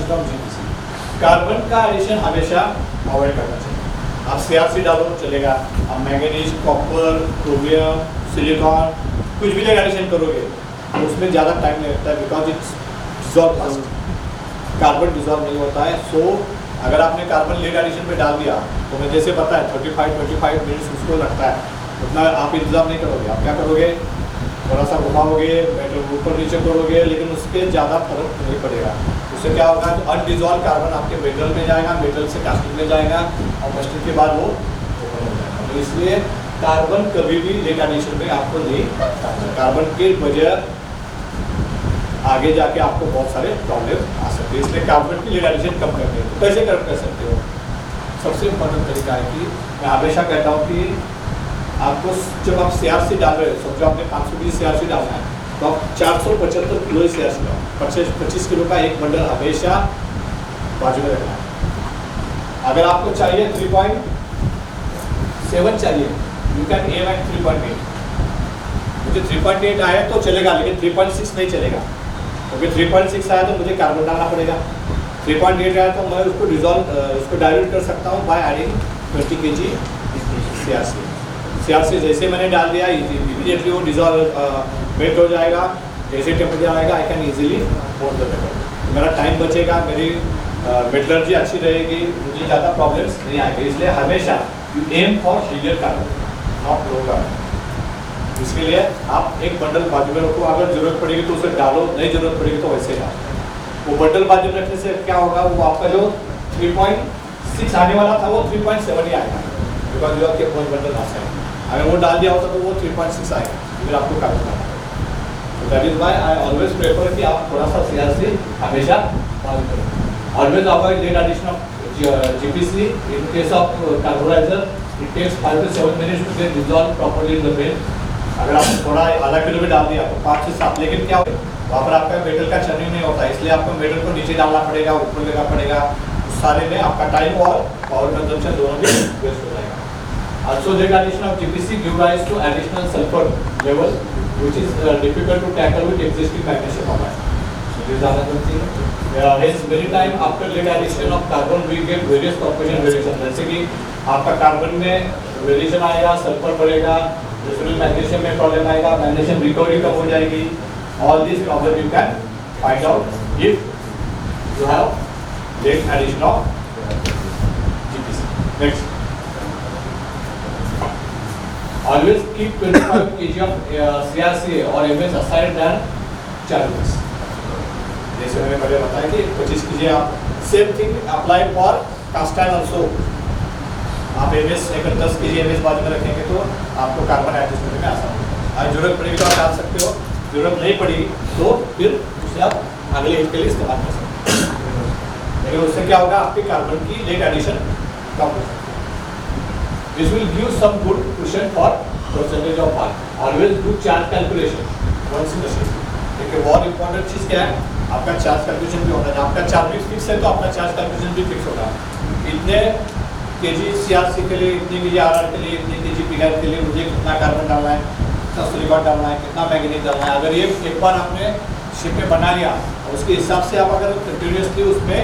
Addition of GPC. Carbon का addition हमेशा avoid करना चाहिए। आप सीआरसी डालो चलेगा, आप मैंगनीज, कॉपर, क्रोमियम, सिलिकॉन कुछ भी एडिशन करोगे तो उसमें ज़्यादा टाइम नहीं लगता है, because it's dissolve fast, carbon dissolve नहीं होता है। सो अगर आपने कार्बन लेड एडिशन पे डाल दिया तो मुझे जैसे पता है 25 मिनट्स उसको लगता है, उतना आप इंतजाम नहीं करोगे। आप क्या करोगे, थोड़ा सा घुमाओगे, मेटल ऊपर नीचे करोगे, लेकिन उसके ज़्यादा फर्क नहीं पड़ेगा। उससे क्या होगा, अनडिजॉल्व कार्बन आपके मेटल में जाएगा, मेटल से कास्टिंग में जाएगा और कास्टिंग के बाद वो ओपन हो जाएगा। तो इसलिए कार्बन कभी भी लेड एडिशन में आपको नहीं डालना। कार्बन के वजह आगे जाके आपको बहुत सारे प्रॉब्लम आ सकते हैं, इसलिए कार्बन की लेड एडिशन कम करते हैं। तो कैसे कर सकते हो? सबसे इम्पोर्टेंट तरीका है कि मैं हमेशा कहता हूँ कि आपको जब आप सीआरसी डाल रहे हो, समझो आपने 520 सीआरसी डालना है तो आप 475 किलो सीआरसी डालो। 25 किलो का एक बंडल हमेशा बाजू में रखना है। अगर आपको चाहिए 3.7 चाहिए, यू कैन एम एट 3.8। मुझे 3.8 आया तो चलेगा, लेकिन 3.6 नहीं चलेगा, क्योंकि 3.6 आया तो मुझे कार्बन डालना पड़ेगा। 3.8 आया तो मैं उसको डाइल्यूट कर सकता हूँ by adding 20 kg CRC. CRC जैसे मैंने डाल दिया इमीडिएटली वो डिजॉल्व मेल्ट हो जाएगा। जैसे टेम्परेचर आएगा आई कैन इजीली बोल द पेपर, मेरा टाइम बचेगा, मेरी मेटलर्जी अच्छी रहेगी, मुझे ज़्यादा प्रॉब्लम्स नहीं आएंगे। इसलिए हमेशा you aim for higher carbon, not low carbon. इसके लिए आप एक बंडल बाजू में रखो, अगर जरूरत पड़ेगी तो उसे डालो, नहीं जरूरत पड़ेगी तो वैसे डालो। वो बंडल बाजू में रखने से क्या होगा, वो आपका जो 3.6 आने वाला था वो 3.7 ही आएगा, बिकॉज यू आपके बंडल आ जाएगा। अगर वो डाल दिया होता तो वो 3.6 आएगा, फिर आपको कार्बन डालना पड़ेगा। तो that is why I always prefer कि आप थोड़ा सा सीआरसी हमेशा डाल करें। Always avoid late addition of GPC. In case of carburizer it takes 5 to 7 minutes to get dissolve properly in the pan. अगर आपने थोड़ा आधा किलो में डाल दिया तो 5 से 7, लेकिन क्या होगा वहाँ पर आपका मेटल का चर्निंग नहीं होता, इसलिए आपको मेटल को नीचे डालना पड़ेगा, ऊपर लेना पड़ेगा। उस सारे में आपका टाइम और पावर कंजम्पशन दोनों भी वेस्ट हो जाएगा। Also, the addition of GPC give rise to additional sulfur level, which is difficult to tackle with existing magnesium format. So, this is another thing. Hence, many time after lead addition of carbon, we get various composition variation. जैसे कि आपका carbon में variation आएगा, sulphur बढ़ेगा, दूसरे magnesium में problem आएगा, magnesium recovery कम हो जाएगी। All these problem you can find out if you have lead addition of GPC. Next. Always keep 25 kg of CRCA or MS aside than charges. जैसे मैंने पहले बताया कि 25 kg आप same thing apply for cast iron also. आप MS अगर 10 kg MS बाद में रखेंगे तो आपको कार्बन एडजस्ट करने में आसान होगा। अगर जरूरत पड़ेगी तो आप डाल सकते हो, जरूरत नहीं पड़ेगी तो फिर उसे आप अगले हिट के लिए इस्तेमाल कर सकते हो। लेकिन उससे क्या होगा, आपके कार्बन की लेट एडिशन कम हो सकती है। This will give some good cushion for percentage of R. Always do charge calculation once in a shift. देखिए बहुत इंपॉर्टेंट चीज़ क्या है, आपका चार्ज कैलकुलेशन भी होना है। आपका चार्ज भी फिक्स है तो आपका चार्ज कैलकुलेशन भी फिक्स होगा। इतने केजी सीआरसी के लिए, इतने केजी आरआर के लिए, इतने केजी पिगार के लिए मुझे कितना कार्बन डालना है, कितना सिलिकॉन डालना है, कितना मैग्नीज डालना है। अगर ये एक बार आपने शिप में बना लिया और उसके हिसाब से आप अगर कंटिन्यूसली उसमें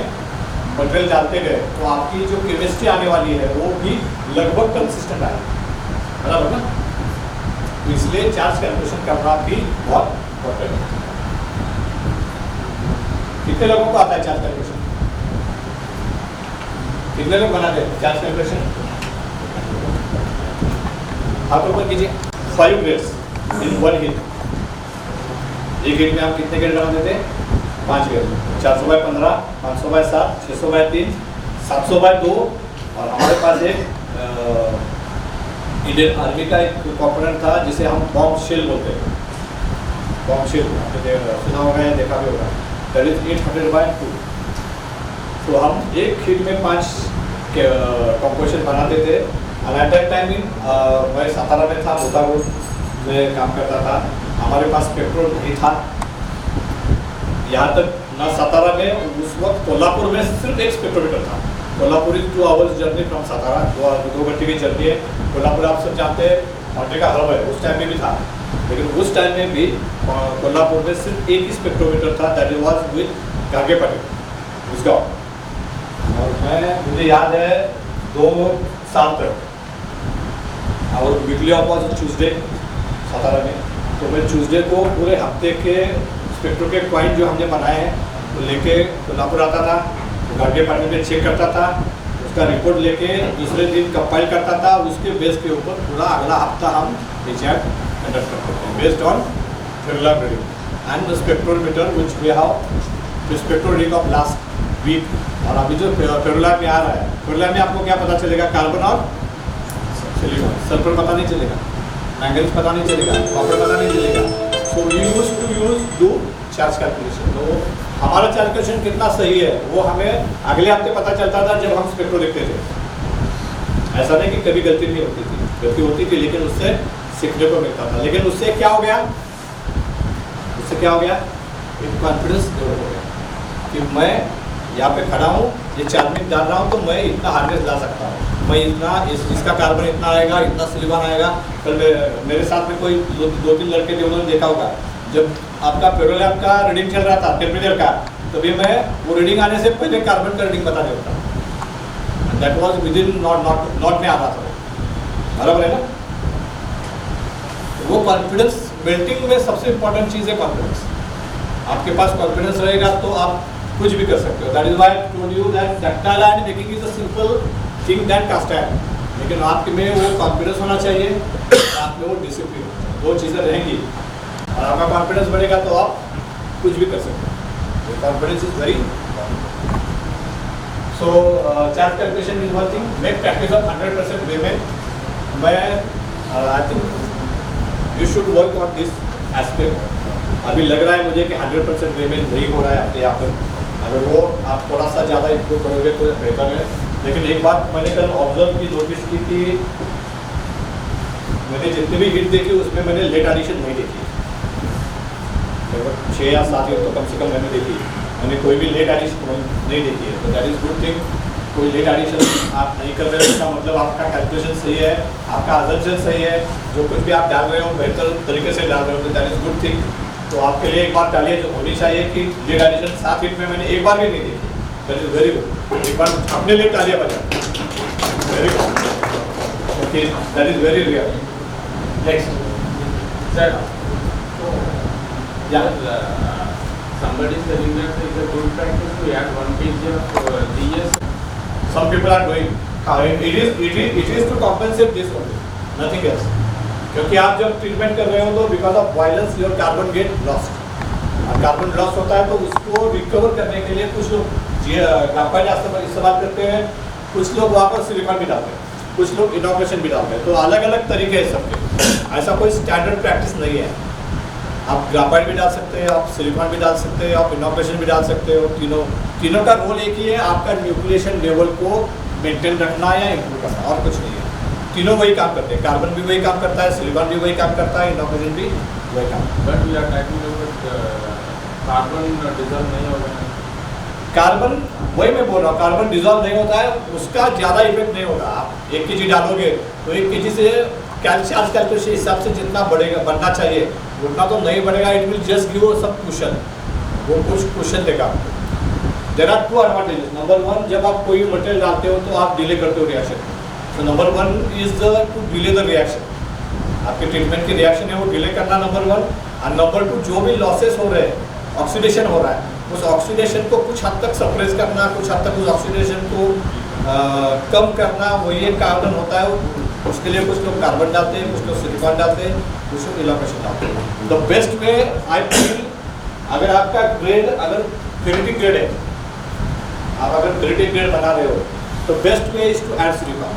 मटेरियल डालते गए तो आपकी जो केमिस्ट्री आने वाली है वो भी लगभग कंसिस्टेंट आएगी, बराबर ना। तो इसलिए चार्ज कैलकुलेशन करना भी बहुत इम्पोर्टेंट है। कितने लोगों को आता है चार्ज कैलकुलेशन? कितने लोग बनाते हैं चार्ज कैलकुलेशन? हाथ ऊपर कीजिए। 5 ग्रेड्स इन 1 हिट। एक हिट में हम कितने ग्रेड बना देते हैं? 5 ग्रेड। 400/15, 500/7, 600/3, 700/2 और हमारे पास एक इंडियन आर्मी का एक कंपोनेंट था जिसे हम बॉम्ब शेल बोलते हैं। बॉम्ब शेल सुना होगा या देखा भी होगा। That is 800/2। तो हम एक हिट में 5 कंपोजिशन बनाते थे। एट दैट टाइम मैं सातारा में था, बोतागुड़ में काम करता था। हमारे पास पेट्रोल नहीं था, यहाँ तक ना सातारा में, उस वक्त कोल्हापुर में सिर्फ एक स्पेक्ट्रोमीटर था। Kolhapur 2 hours journey from Satara, 2 घंटे की जर्नी है। कोल्हापुर आप सब जानते हैं घंटे का हब है, उस टाइम में भी था। लेकिन उस टाइम में भी कोल्हापुर में सिर्फ एक ही स्पेक्ट्रोमीटर था, दैट वाज विद गागे पटेल। उसका। और मुझे याद है 2 साल तक, और weekly off was Tuesday Satara में, तो मैं ट्यूसडे को पूरे हफ्ते के स्पेक्ट्रो के पॉइंट जो हमने बनाए हैं तो लेके कोल्हापुर आता था, तो गाड़ी पानी में चेक करता था, उसका रिपोर्ट लेके दूसरे दिन कंपाइल करता था, उसके बेस के ऊपर पूरा अगला हफ्ता हम रिचार्ज कंडक्ट करते थे based on ferrular reading and the spectrometer which we have the spectro reading of last week. और अभी जो फेरुलर में आ रहा है, फेरुलर में आपको क्या पता चलेगा? कार्बन और सिलिकॉन, सल्फर पता नहीं चलेगा, मैंगनीज पता नहीं चलेगा, कॉपर पता नहीं चलेगा। So we use to do charge calculation. तो हमारा चार्ज कैलकुलेशन कितना सही है वो हमें अगले हफ्ते पता चलता था जब हम स्पेक्ट्रो देखते थे। ऐसा नहीं कि कभी गलती नहीं होती थी, गलती होती थी, लेकिन उससे सीखने को मिलता था। लेकिन उससे क्या हो गया? उससे क्या हो गया? एक कॉन्फिडेंस डेवलप हो गया कि मैं यहाँ पे खड़ा हूँ, ये चार्जिंग डाल रहा हूँ तो मैं इतना हार्डनेस ला सकता हूँ, मैं इतना इसका कार्बन इतना आएगा, इतना सिलिकॉन आएगा। कल मेरे साथ में कोई 2-3 लड़के थे, उन्होंने देखा होगा जब आपका फेरुलैब का रीडिंग चल रहा था टेम्परेचर का, तभी मैं वो रीडिंग आने से पहले कार्बन का रीडिंग बता देता था। That was with in not में आता था, बराबर है ना? वो कॉन्फिडेंस बिल्डिंग में सबसे इंपॉर्टेंट चीज़ है कॉन्फिडेंस। आपके पास कॉन्फिडेंस रहेगा तो आप कुछ भी कर सकते हो। That is why I told you that ductile ion making is a simple thing that caste ion. लेकिन आपके में वो कॉन्फिडेंस होना चाहिए, आप में वो डिसिप्लिन, दो चीज़ें रहेंगी और आपका कॉन्फिडेंस बढ़ेगा तो आप कुछ भी कर सकते हो। Confidence is very important. So charge calculation is one thing, make practice of 100% वे में। मैं I think you should work on this aspect. अभी लग रहा है मुझे कि 100% वे में नहीं हो रहा है आपके यहाँ पर। अगर वो आप थोड़ा सा ज़्यादा इम्प्रूव करोगे तो बेहतर है। लेकिन एक बात मैंने कल ऑब्जर्व की, नोटिस की कि मैंने जितनी भी हिट देखी उसमें मैंने लेट एडिशन नहीं देखी। लगभग 6 या 7 हिट तो कम से कम मैंने देखी, मैंने कोई भी लेट एडिशन नहीं देखी है। तो दैट इज़ गुड थिंग। कोई लेट एडिशन आप नहीं कर रहे हो इसका मतलब आपका कैलकुलेशन सही है, आपका अजम्पशन सही है, जो कुछ भी आप डाल रहे हो बेहतर तरीके से डाल रहे हो, तो दैट इज़ गुड थिंग। तो आपके लिए एक बात डालिए जो होनी चाहिए कि लेट एडिशन 7 हिट में मैंने एक बार भी नहीं देखी। That is very good. एक बार अपने लिए तालियां बजा, very good, okay, that is very real. Next sir, somebody is telling that it's a good practice to add 1 kg of DS. some people are doing, it is to compensate this only, nothing else. क्योंकि आप जब treatment कर रहे हो तो because of violence your carbon get lost, और carbon loss होता है तो उसको रिकवर करने के लिए कुछ लोग ग्राफाइट इस्तेमाल करते हैं, कुछ लोग वहाँ पर सिलिकॉन भी डालते हैं, कुछ लोग इनोक्यूलेशन भी डालते हैं। तो अलग अलग तरीके हैं सबके, ऐसा कोई स्टैंडर्ड प्रैक्टिस नहीं है। आप ग्राफाइट भी डाल सकते हैं, आप सिलिकॉन भी डाल सकते हैं, आप इनोक्यूलेशन भी डाल सकते हो। तीनों का रोल एक ही है, आपका न्यूक्लिएशन लेवल को मेंटेन रखना या इम्प्रूव करना, और कुछ नहीं है। तीनों वही काम करते हैं, कार्बन भी वही काम करता है, सिलिकॉन भी वही काम करता है, इनोक्यूलेशन भी वही काम। But we are talking about carbon dissolve नहीं होगा। कार्बन वही मैं बोल रहा हूँ, कार्बन डिजॉल्व नहीं होता है, उसका ज़्यादा इफेक्ट नहीं होगा। आप 1 kg डालोगे तो 1 kg से चार्ज कैलकुलेशन हिसाब से जितना बढ़ेगा बढ़ना चाहिए उतना तो नहीं बढ़ेगा। इट विल जस्ट गिव सब कुशन, वो कुछ कुशन देगा। There are 2 advantages. नंबर 1, जब आप कोई मटेरियल डालते हो तो आप डिले करते हो रिएक्शन। तो number 1 is to delay the reaction. आपके ट्रीटमेंट की रिएक्शन है वो डिले करना, नंबर 1। और नंबर 2, जो भी लॉसेस हो रहे हैं, ऑक्सीडेशन हो रहा है, उस ऑक्सीडेशन को कुछ हद तक सप्रेस करना, कुछ हद तक उस ऑक्सीडेशन को कम करना, वही एक कारण होता है। उसके लिए कुछ लोग कार्बन डालते हैं, कुछ लोग सिलिकॉन डालते हैं, कुछ लोग इनोक्यूलेशन डालते हैं। The best way I feel, अगर आपका ग्रेड अगर क्रिटिक ग्रेड है, आप अगर क्रिटिक ग्रेड बना रहे हो तो best way is to add silicon.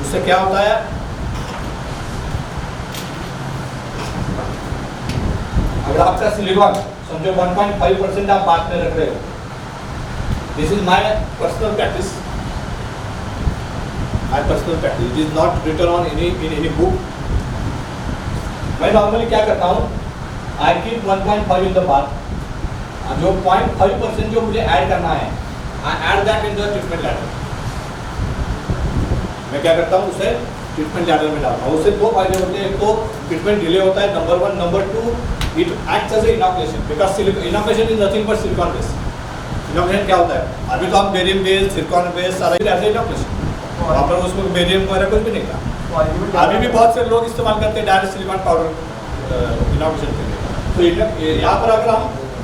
उससे क्या होता है, अगर आपका सिलिकॉन समझो 1.5% आप बात में रख रहे हो, this is my personal practice, it is not written on any book. मैं नॉर्मली क्या करता हूँ, आई कीप 1.5 इन द बात, जो 0.5% जो मुझे ऐड करना है, I add that in the treatment ladder. मैं क्या करता हूँ, उसे ट्रीटमेंट लैडर में डालता हूँ। उससे 2 फायदे होते हैं। एक तो ट्रीटमेंट डिले होता है, number 1। Number 2, it acts as a inoculation, because inoculation is nothing but silicon base. Inoculation क्या होता है? अभी तो हम बेरियम बेस, सिलिकॉन बेस सारा ऐसे इनोक्यूलेशन, वहाँ पर उसमें बेरियम वगैरह कुछ भी नहीं था। अभी भी बहुत से लोग इस्तेमाल करते हैं डायरेक्ट सिलिकॉन पाउडर इनोक्यूलेशन के लिए। तो यहाँ पर अगर हम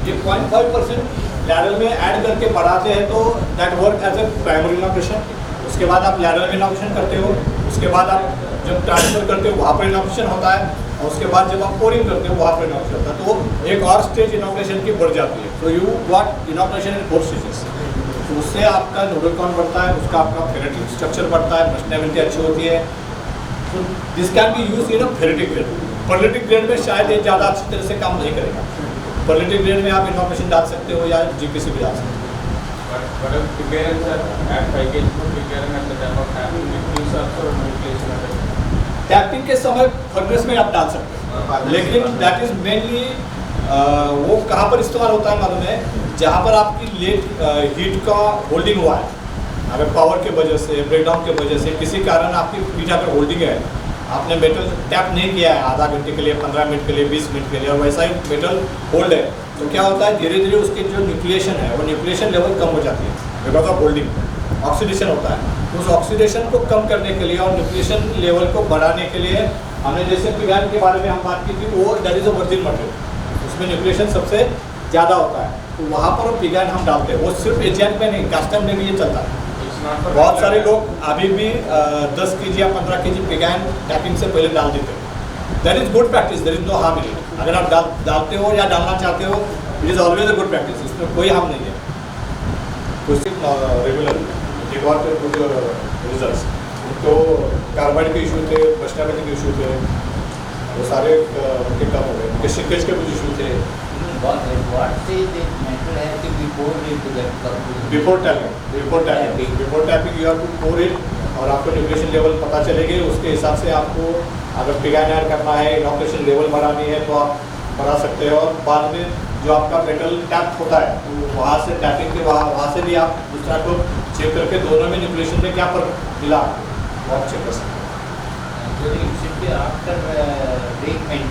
ये 0.5% लैरल में ऐड करके बढ़ाते हैं तो that work as a primary inoculation. उसके बाद आप लैरल में इनोक्यूलेशन करते हो, उसके बाद आप जब ट्रांसफर करते हो वहाँ पर इनोक्यूलेशन होता है, और उसके बाद जब आप पोरिंग करते हो वहाँ पर इनोक्यूलेशन होता है। तो एक और स्टेज इनोक्यूलेशन की बढ़ जाती है। तो you got inoculation in 4 stages. तो उससे आपका नोडल काउंट बढ़ता है, उसका आपका फेरेटिक स्ट्रक्चर बढ़ता है, मशीनेबिलिटी अच्छी होती है। तो this can be use in a ferritic grade. Pearlitic grade में शायद ये ज़्यादा अच्छी तरह से काम नहीं करेगा। पर्लिटिक ग्रेड में आप इनोक्यूलेशन डाल सकते हो या जीपीसी भी डाल सकते हो। But if preparing sir at 5 kg for preparing at the time of tapping it gives also nucleation at it. Tapping के समय फर्नेस में आप डाल सकते हो, लेकिन दैट इज मेनली वो कहाँ पर इस्तेमाल होता है मालूम है? जहाँ पर आपकी लेट हीट का होल्डिंग हुआ है। अगर पावर के वजह से, ब्रेकडाउन के वजह से किसी कारण आपकी हीट अगर होल्डिंग है, आपने मेटल टैप नहीं किया है आधा घंटे के लिए, 15 मिनट के लिए, 20 मिनट के लिए, और वैसा ही मेटल होल्ड है, तो क्या होता है धीरे धीरे उसकी जो न्यूक्लिएशन है वो न्यूक्लिएशन लेवल कम हो जाती है बिकॉज ऑफ होल्डिंग। ऑक्सीडेशन होता है, उस ऑक्सीडेशन को कम करने के लिए और न्यूक्लिएशन लेवल को बढ़ाने के लिए हमने जैसे पिगान के बारे में हम बात की थी, वो that is a virgin material, उसमें न्यूक्लिएशन सबसे ज़्यादा होता है। तो वहाँ पर पिगान हम डालते हैं। वो सिर्फ एजेंट में नहीं, कास्टम में भी ये चलता है। बहुत सारे लोग अभी भी 10 kg या 15 kg पिगान टैपिंग से पहले डाल देते हैं। That is good practice, there is no harm in it. अगर आप डालते हो या डालना चाहते हो, it is always a good practice, इसमें कोई हार्म नहीं है। कुछ रेगुलर गुड रिजल्ट्स। तो कार्बाइड के इशू थे, मशीनेबिलिटी के इशू थे, वो सारे उनके कम हो गए। उनके श्रिंकेज के कुछ इशू थे। What stage the metal has to be poured into that cup? Before tapping you have to pour it, और आपको न्यूक्लिएशन लेवल पता चलेगी, उसके हिसाब से आपको अगर पिगान ऐड करना है, इनोक्यूलेशन लेवल बढ़ानी है तो आप बढ़ा सकते हो। और बाद में जो आपका मेटल टैप होता है तो वहाँ से टैपिंग के वहाँ से भी आप दूसरा को चेक करके दोनों में न्यूक्लिएशन में क्या फर्क मिला वो आप चेक कर सकते हो। So it should be after treatment.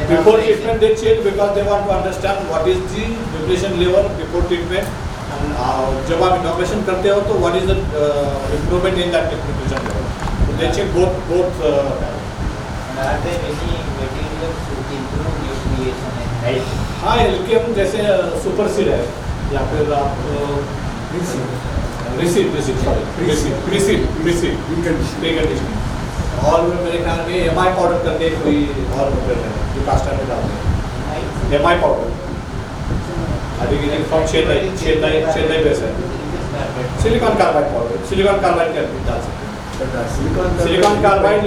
Before treatment they check because they want to understand what is the nutrition level before treatment, and जब आप इनोक्यूलेशन करते हो तो what is the improvement in that nutrition level. So they check both. And are there any materials which improve nucleation and health? हाँ, एल्केम जैसे super seed है या फिर आप रिसीड और मेरे ख्याल में एमआई पाउडर करके कोई और मटेरियल है जो कास्टर में डालते हैं। एमआई पाउडर अभी की फ्रॉम चेन्नई बेस है। Silicon carbide powder, silicon carbide करके डाल सकते हैं। सिलिकॉन कार्बाइड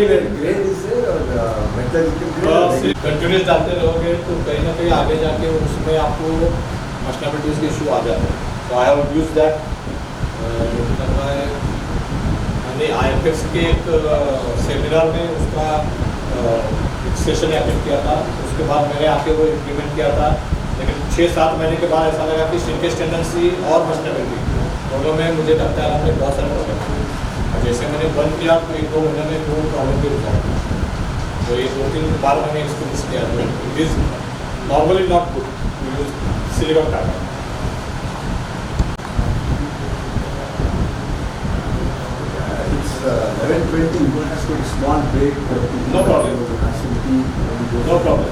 कंटिन्यूस डालते रहोगे तो कहीं ना कहीं आगे जाके उसमें आपको मशीनेबिलिटीज के इशू आ जाते हैं। तो आई हैव यूज दैट। हमने IFX के एक सेमिनार में उसका एक सेशन अटेंड किया था, उसके बाद मैंने आके वो इम्प्लीमेंट किया था। लेकिन 6-7 महीने के बाद ऐसा लगा कि श्रिंकेज टेंडेंसी और मशीनेबिलिटी दोनों में मुझे लगता है हमने बहुत सारे प्रॉब्लम। जैसे मैंने बंद किया तो 1-2 महीने में वो प्रॉब्लम भी रिजॉल्व। तो ये 2-3 बार मैंने इसको मिस किया। तो it is normally not good to use silicon carbide. It's 11:20. You want us to take a small break. No problem.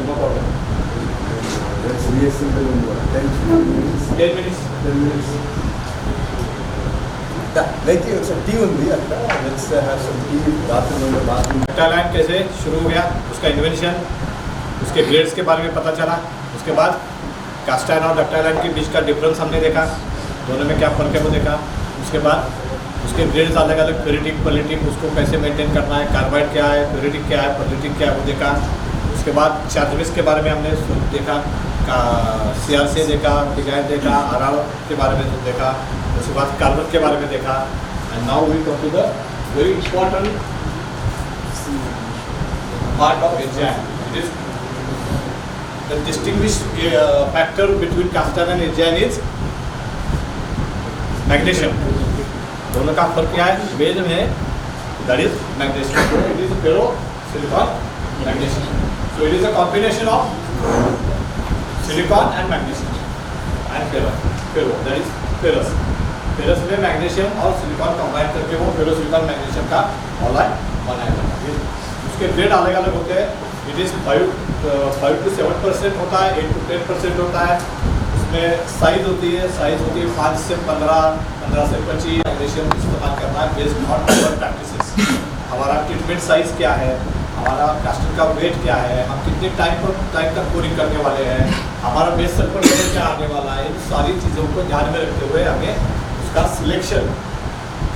No problem. Let's reassemble in 10 minutes. 10 minutes. 10 minutes. Like it's a tea only. Let's have some tea. Bathroom. Ductile कैसे शुरू हो गया, उसका invention, उसके grades के बारे में पता चला। उसके बाद कास्ट आयरन और डक्टाइल आयरन के बीच का डिफरेंस हमने देखा, दोनों में क्या फ़र्क है वो देखा। उसके बाद उसके ग्रेड्स अलग अलग, फेरेटिक, पर्लिटिक, उसको कैसे मेंटेन करना है, कार्बाइड क्या है, फेरेटिक क्या है, पर्लिटिक क्या है वो देखा। उसके बाद चार्जविस के बारे में हमने देखा, CRC देखा, पिगाइन देखा, आराव के बारे में देखा। उसके बाद कार्बन के बारे में देखा। And now we come to the very important part of enzyme. It is the distinguish factor between cast iron and enzyme is magnesium. दोनों का फर्क क्या है बेज में? That is magnesium. It is ferro silicon magnesium. So it is a combination of silicon and magnesium and ferro. That is ferrous. Ferrous में magnesium और silicon combine करके वो फेरोसिलिकॉन मैग्नीशियम का ऑलाइड बनाया जाता है। उसके ग्रेड अलग अलग होते हैं। इट इज़ 5 to 7% होता है, 8 to 10% होता है। उसमें साइज होती है 5 से 15 से 25 मैग्नीशियम इस्तेमाल करना है बेस्ड ऑन आवर प्रैक्टिसेस। हमारा ट्रीटमेंट साइज क्या है, हमारा कास्टर का वेट क्या है, हम कितने टाइम तक कोरिंग करने वाले हैं, हमारा बेस सल्फर लेवल क्या आने वाला है, इन सारी चीज़ों को ध्यान में रखते हुए हमें उसका सिलेक्शन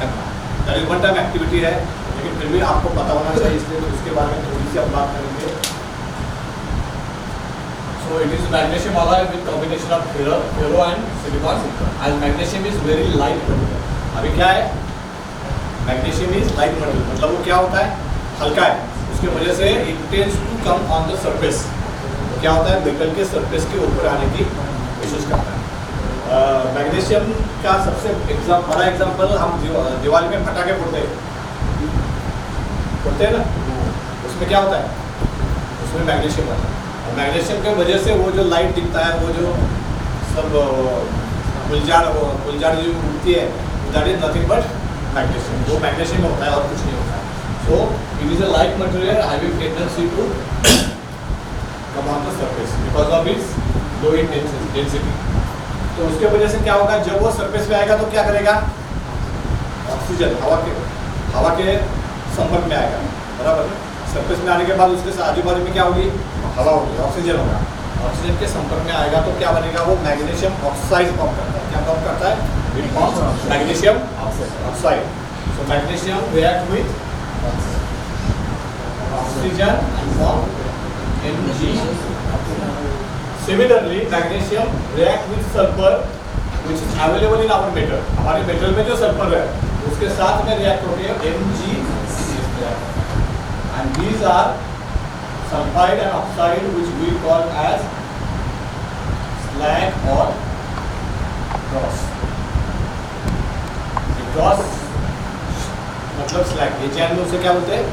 करना है। That is one time activity है, लेकिन फिर भी आपको पता होना चाहिए, इसलिए तो उसके बारे में थोड़ी सी हम बात करेंगे। So it is magnesium alloyed with combination of ferro and silicon and magnesium is very light material. अभी क्या है, मैग्नीशियम इज लाइट मटेरियल, मतलब वो क्या होता है, हल्का है, उसकी वजह से it tends to come on the surface. तो क्या होता है, मेटल के सरफेस के ऊपर आने की कोशिश करता है। मैग्नीशियम का सबसे बड़ा एग्जाम्पल हम दिवाली में पटाखे फोड़ते हैं ना, उसमें क्या होता है, उसमें मैग्नीशियम होता है। और मैग्नीशियम की वजह से वो जो लाइट दिखता है, वो जो सब फुलझाड़ जो उगती है, that is nothing but magnesium. वो मैग्नीशियम होता है और कुछ नहीं होता है। So it is a light material having tendency to come on the surface because of its low density. तो उसके वजह से क्या होगा, जब वो सरफेस पे आएगा तो क्या करेगा, ऑक्सीजन हवा के संपर्क में आएगा, बराबर है। सरफेस में आने के बाद उसके आजू बाजू में क्या होगी, हवा होगी, ऑक्सीजन होगा। ऑक्सीजन के संपर्क में आएगा तो क्या बनेगा, वो मैग्नीशियम ऑक्साइड फॉर्म करता है। क्या फॉर्म करता है, it forms magnesium oxide. So magnesium react with oxygen and form Mg. Similarly, magnesium react with sulfur which is available in our metal. हमारे मेटल में जो सल्फर है उसके साथ में रिएक्ट होती है Mg, and these are sulfide and oxide which we call as slag or dross. dross मतलब स्लैग, ये चैन में उसे क्या बोलते हैं,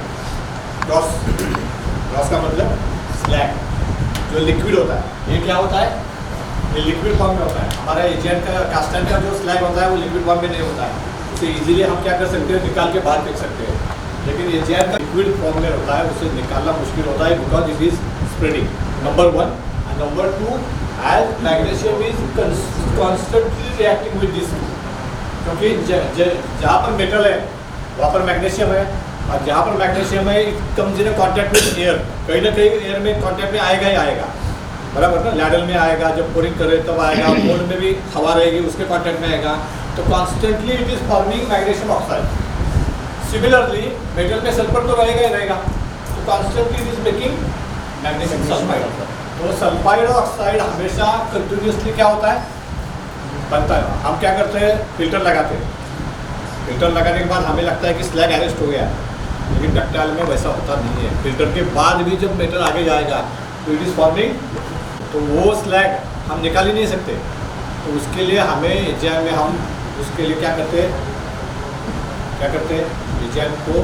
ड्रॉस का मतलब स्लैग, जो लिक्विड होता है। ये क्या होता है, ये लिक्विड फॉर्म में होता है। हमारा एशियन का कास्टन का जो स्लैग होता है वो लिक्विड फॉर्म में नहीं होता है, उसे इजीली हम क्या कर सकते हैं, निकाल के बाहर फेंक सकते हैं। लेकिन एशियन का लिक्विड फॉर्म में होता है, उसे निकालना मुश्किल होता है because it is spreading, number 1। And number 2, as magnesium is constantly reacting with this, क्योंकि जहाँ पर मेटल है वहाँ पर मैग्नीशियम है, और जहाँ पर मैग्नीशियम है it comes in contact with air, कहीं ना कहीं एयर में कॉन्टैक्ट में आएगा ही आएगा, बराबर ना। लैडल में आएगा, जब बोरिंग करे तब आएगा, मोल्ड में भी हवा रहेगी उसके कॉन्टैक्ट में आएगा, तो constantly it is forming magnesium oxide. Similarly metal में सल्फर तो रहेगा ही रहेगा, तो constantly it is making magnesium sulphide. तो सल्फाइड ऑक्साइड हमेशा कंटिन्यूसली क्या होता है, बनता है। हम क्या करते हैं, फिल्टर लगाते हैं, फिल्टर लगाने के बाद हमें लगता है कि स्लैग अरेस्ट हो गया, लेकिन डक्टाइल में वैसा होता नहीं है। फिल्टर के बाद भी जब मेटल आगे जाएगा तो इट इज़ फॉर्मिंग, तो वो स्लैग हम निकाल ही नहीं सकते। तो उसके लिए हमें एजेन में हम उसके लिए क्या करते हैं एजेन को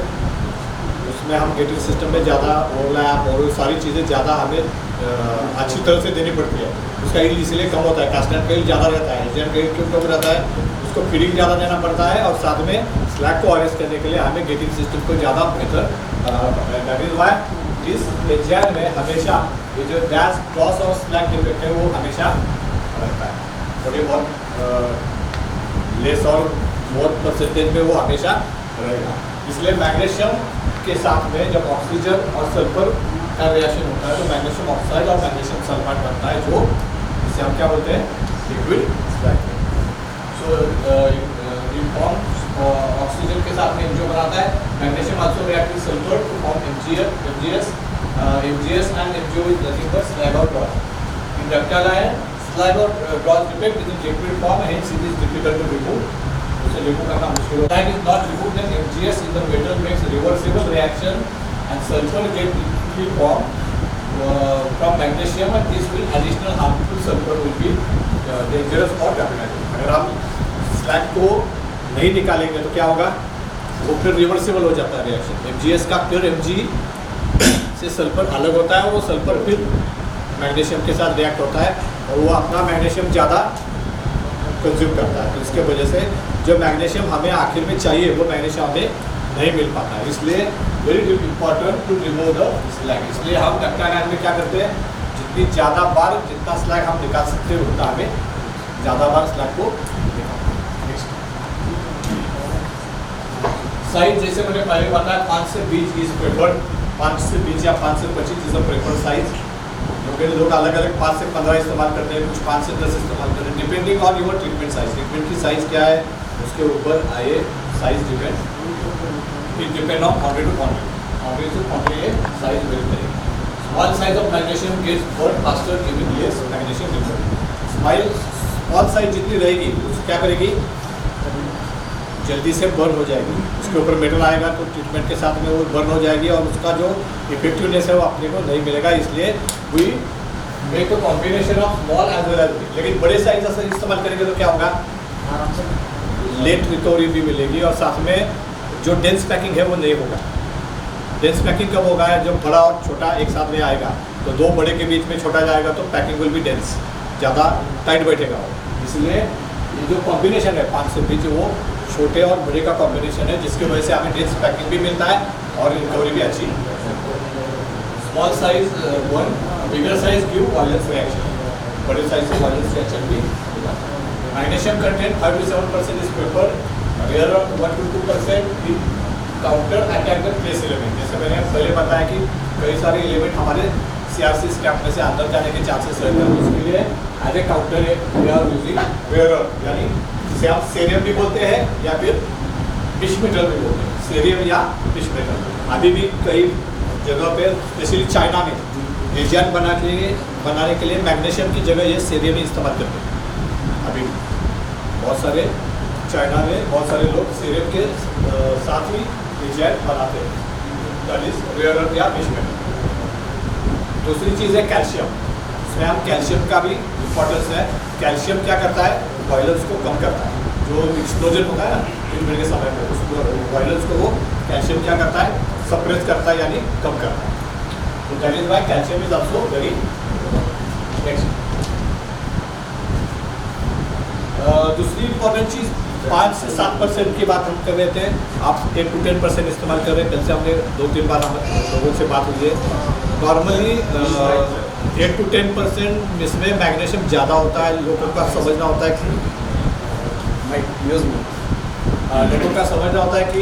उसमें हम गेटिंग सिस्टम में ज़्यादा ओवरलैप और सारी चीज़ें ज़्यादा हमें अच्छी तरह से देनी पड़ती है। उसका ईल्ड इसलिए कम होता है, कास्टन का ईल्ड ज़्यादा रहता है, एजेन का ईल्ड क्यों कम रहता है, उसको फीडिंग ज़्यादा देना पड़ता है, और साथ में स्लैग को अरेस्ट करने के लिए हमें गेटिंग सिस्टम को ज़्यादा बेहतर बनाना पड़ता है। दैट इज वाई इस एजेन में हमेशा ये जो गैस क्रॉस और स्लैग डिफेक्ट है वो हमेशा रहता है, थोड़ी बहुत लेस और मोर परसेंटेज में वो हमेशा रहेगा। इसलिए मैग्नीशियम के साथ में जब ऑक्सीजन और सल्फर का रिएक्शन होता है तो मैग्नीशियम ऑक्साइड और मैग्नीशियम सल्फाइड बनता है, जो इसे हम क्या बोलते हैं, liquid slag. So in form oxygen के साथ में MgO बनाता है। Magnesium also react with sulphur to form MgS and MgO is nothing but slag or dross. In ductile iron, slag or dross defect is in liquid form, hence it is difficult to remove. उसे remove करना मुश्किल होता है। Slag is not removed, then MgS in the metal makes reversible reaction and sulfur get liquidly formed from magnesium, and this will additional harmful sulfur will be dangerous or capital. अगर हम slag को नहीं निकालेंगे तो क्या होगा, वो फिर रिवर्सिबल हो जाता है रिएक्शन। MgS का फिर Mg से सल्फर अलग होता है, और वो सल्फर फिर मैग्नीशियम के साथ रिएक्ट होता है, और वो अपना मैग्नीशियम ज़्यादा कंज्यूम करता है। तो इसके वजह से जो मैग्नीशियम हमें आखिर में चाहिए वो मैग्नीशियम हमें नहीं मिल पाता है। इसलिए very important to remove the slag. इसलिए हम डक्टाइल आयन में क्या करते हैं, जितनी ज़्यादा बार जितना स्लैग हम निकाल सकते हैं उतना हमें ज़्यादा बार स्लैग को निकालना। साइज जैसे मैंने पहले बताया 5 से 20 इज प्रेफर्ड, 5 से 20 या 5 से 25 इज अ प्रेफर्ड साइज। लोग अलग अलग 5 से 15 इस्तेमाल करते हैं, कुछ 5 से 10 इस्तेमाल करते हैं, depending on your treatment size. Treatment की साइज क्या है उसके ऊपर आए size depend on boundary to boundary ये साइज वेरी करेगा। Small size of magnesium gets burn faster giving less magnesium removal. Small size जितनी रहेगी उसको क्या करेगी, जल्दी से बर्न हो जाएगी। उसके ऊपर मेटल आएगा तो ट्रीटमेंट के साथ में वो बर्न हो जाएगी और उसका जो इफेक्टिवनेस है वो अपने को नहीं मिलेगा। इसलिए we make a combination of small as well as big. लेकिन बड़े साइज से इस्तेमाल करेंगे तो क्या होगा, लेट रिकवरी भी मिलेगी और साथ में जो डेंस पैकिंग है वो नहीं होगा। डेंस पैकिंग कब होगा, जब बड़ा और छोटा एक साथ में आएगा तो दो बड़े के बीच में छोटा जाएगा तो पैकिंग विल बी डेंस, ज़्यादा टाइट बैठेगा वो। इसलिए ये जो कॉम्बिनेशन है 5 से 20 वो छोटे और बड़े का कॉम्बिनेशन है, जिसकी वजह से हमें डेंस पैकिंग भी मिलता है और रिकवरी भी अच्छी। Small size 1, bigger size give violence reaction, बड़े साइज से वायलेंस रिएक्शन भी। Magnesium content 5 to 7% is preferred, rare 1 to 2% in counteract the trace element. जैसे मैंने पहले बताया कि कई सारे एलिमेंट हमारे CRC स्कैप में से अंदर जाने के चांसेस रहते हैं, उसके लिए एज ए काउंटर है वी आर यूजिंग वेयर, यानी जिसे आप सेरियम भी बोलते हैं या फिर फिश मेटल भी बोलते हैं, सेरियम या फिश मेटल। अभी भी कई जगह पे स्पेशली चाइना में एशियन बनाने के लिए मैग्नीशियम की जगह ये सेरियम ही इस्तेमाल करते हैं। अभी बहुत सारे चाइना में बहुत सारे लोग सेरियम के साथ ही एशियन बनाते हैं, दैट इज रेयर या फिश मेटल। दूसरी चीज़ है कैल्शियम। इसमें हम कैल्शियम का भी इम्पोर्टेंस है। कैल्शियम क्या करता है, वायलेंस को कम करता है। जो एक्सप्लोजन होता है ना ट्रीटमेंट के समय में, उस वायलेंस को वो कैल्शियम क्या करता है, सप्रेस करता है यानी कम करता है। तो that is why calcium is also very next. दूसरी इम्पोर्टेंट चीज़ 5 से 7% की बात हम कर रहे थे, आप 10 to 10% इस्तेमाल कर रहे हैं। कल से हमने 2-3 बार हम लोगों से बात हुई है। नॉर्मली 8 to 10% इसमें मैग्नीशियम ज़्यादा होता है। लोगों का समझना होता है कि लोगों का समझना होता है कि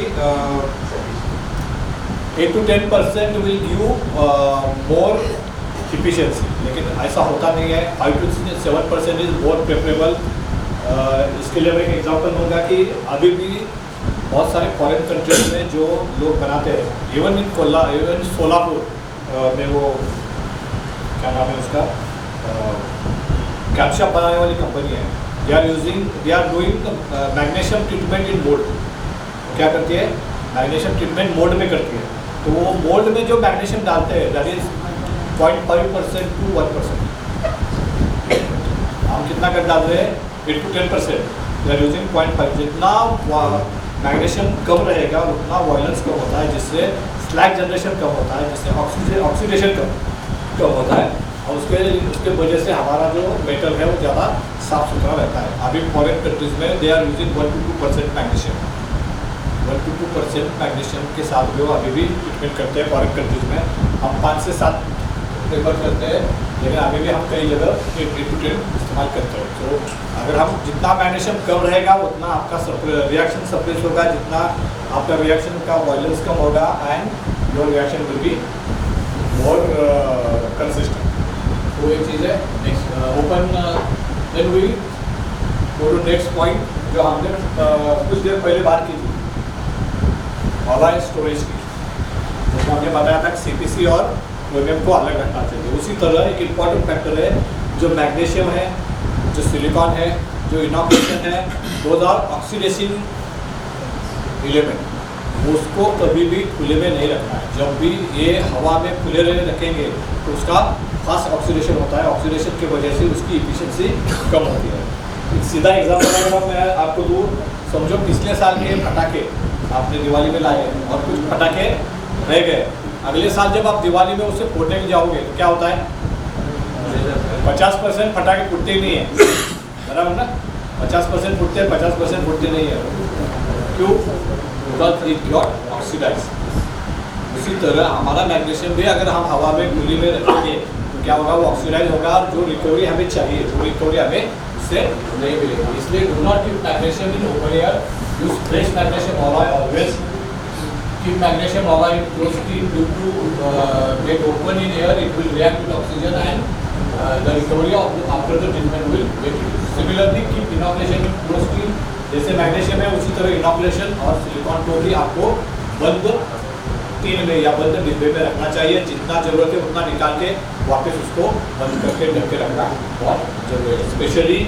8 to 10% will give more efficiency, लेकिन ऐसा होता नहीं है। 5 to 7% इज मोर प्रेफरेबल। इसके लिए मैं एक एग्जांपल दूंगा कि अभी भी बहुत सारे फॉरेन कंट्रीज में जो लोग बनाते हैं, इवन सोलापुर में वो क्या नाम है उसका, कैप्शा बनाने वाली कंपनी है, they are doing magnesium treatment in mould. क्या करती है, मैग्नीशियम ट्रीटमेंट मोल्ड में करती है। तो वो मोल्ड में जो मैग्नीशियम डालते हैं दैट इज 0.5% to 1%। हम कितना कर डाल रहे हैं, 8 to 10%, दे आर यूजिंग 0.5। जितना मैग्नीशियम कम रहेगा उतना वायलेंस कम होता है, जिससे स्लैग जनरेशन कम होता है, जिससे ऑक्सीडेशन कम होता है और उसके वजह से हमारा जो मेटल है वो ज़्यादा साफ सुथरा रहता है। अभी फॉरेन कंट्रीज में they are using 1 to 2% magnesium, 1 to 2% magnesium के साथ भी वो अभी भी ट्रीटमेंट करते हैं फॉरेन कंट्रीज में। हम 5 से 7 प्रेफर करते हैं, लेकिन अभी भी हम कई जगह 8 to 10 इस्तेमाल करते हैं। तो अगर हम जितना मैग्नीशियम कम रहेगा उतना आपका रिएक्शन सप्रेस होगा, जितना आपका रिएक्शन का वायलेंस कम होगा and your reaction will be more consistent. वो एक चीज़ है। Next open then we go to next point जो हमने कुछ देर पहले बात की थी, मोबाइल स्टोरेज की, जिसमें हमने बताया था कि CPC और क्रोमियम को अलग रखना चाहिए। उसी तरह एक इम्पॉर्टेंट फैक्टर है जो मैग्नीशियम है, जो सिलिकॉन है, जो इनॉक्यूलेशन है, दोज आर ऑक्सीडेशन एलिमेंट। उसको कभी भी खुले में नहीं रखना है। जब भी ये हवा में खुले रखेंगे तो उसका फास्ट ऑक्सीडेशन होता है, ऑक्सीडेशन की वजह से उसकी इफिशिएंसी कम होती है। एक सीधा एग्जाम्पल अगर मैं आपको दूँ, समझो पिछले साल के पटाखे आपने दिवाली में लाए और कुछ पटाखे रह गए, अगले साल जब आप दिवाली में उसे फोड़ने में जाओगे तो क्या होता है, 50% पटाखे फूटते ही नहीं है, बराबर ना। 50% फुटते हैं, 50% फुटते नहीं है। क्यों? Because it got oxidise. उसी तरह हमारा मैग्नीशियम भी अगर हम हवा में खुली में रखेंगे तो क्या होगा, वो ऑक्सीडाइज होगा और जो रिकवरी हमें चाहिए वो रिकवरी हमें उससे नहीं मिलेगी। इसलिए do not use magnesium in open air, use fresh magnesium alloy always. Keep magnesium alloy in close clean due to get open in air, it will react with oxygen and the recovery of after the treatment will get reduced. Similarly, keep inoculation in close clean. जैसे magnesium है उसी तरह inoculation और silicon को भी आपको बंद tin में या बंद डिब्बे में रखना चाहिए। जितना जरूरत है उतना निकाल के वापस उसको बंद करके ढक के रखना बहुत जरूरी है। स्पेशली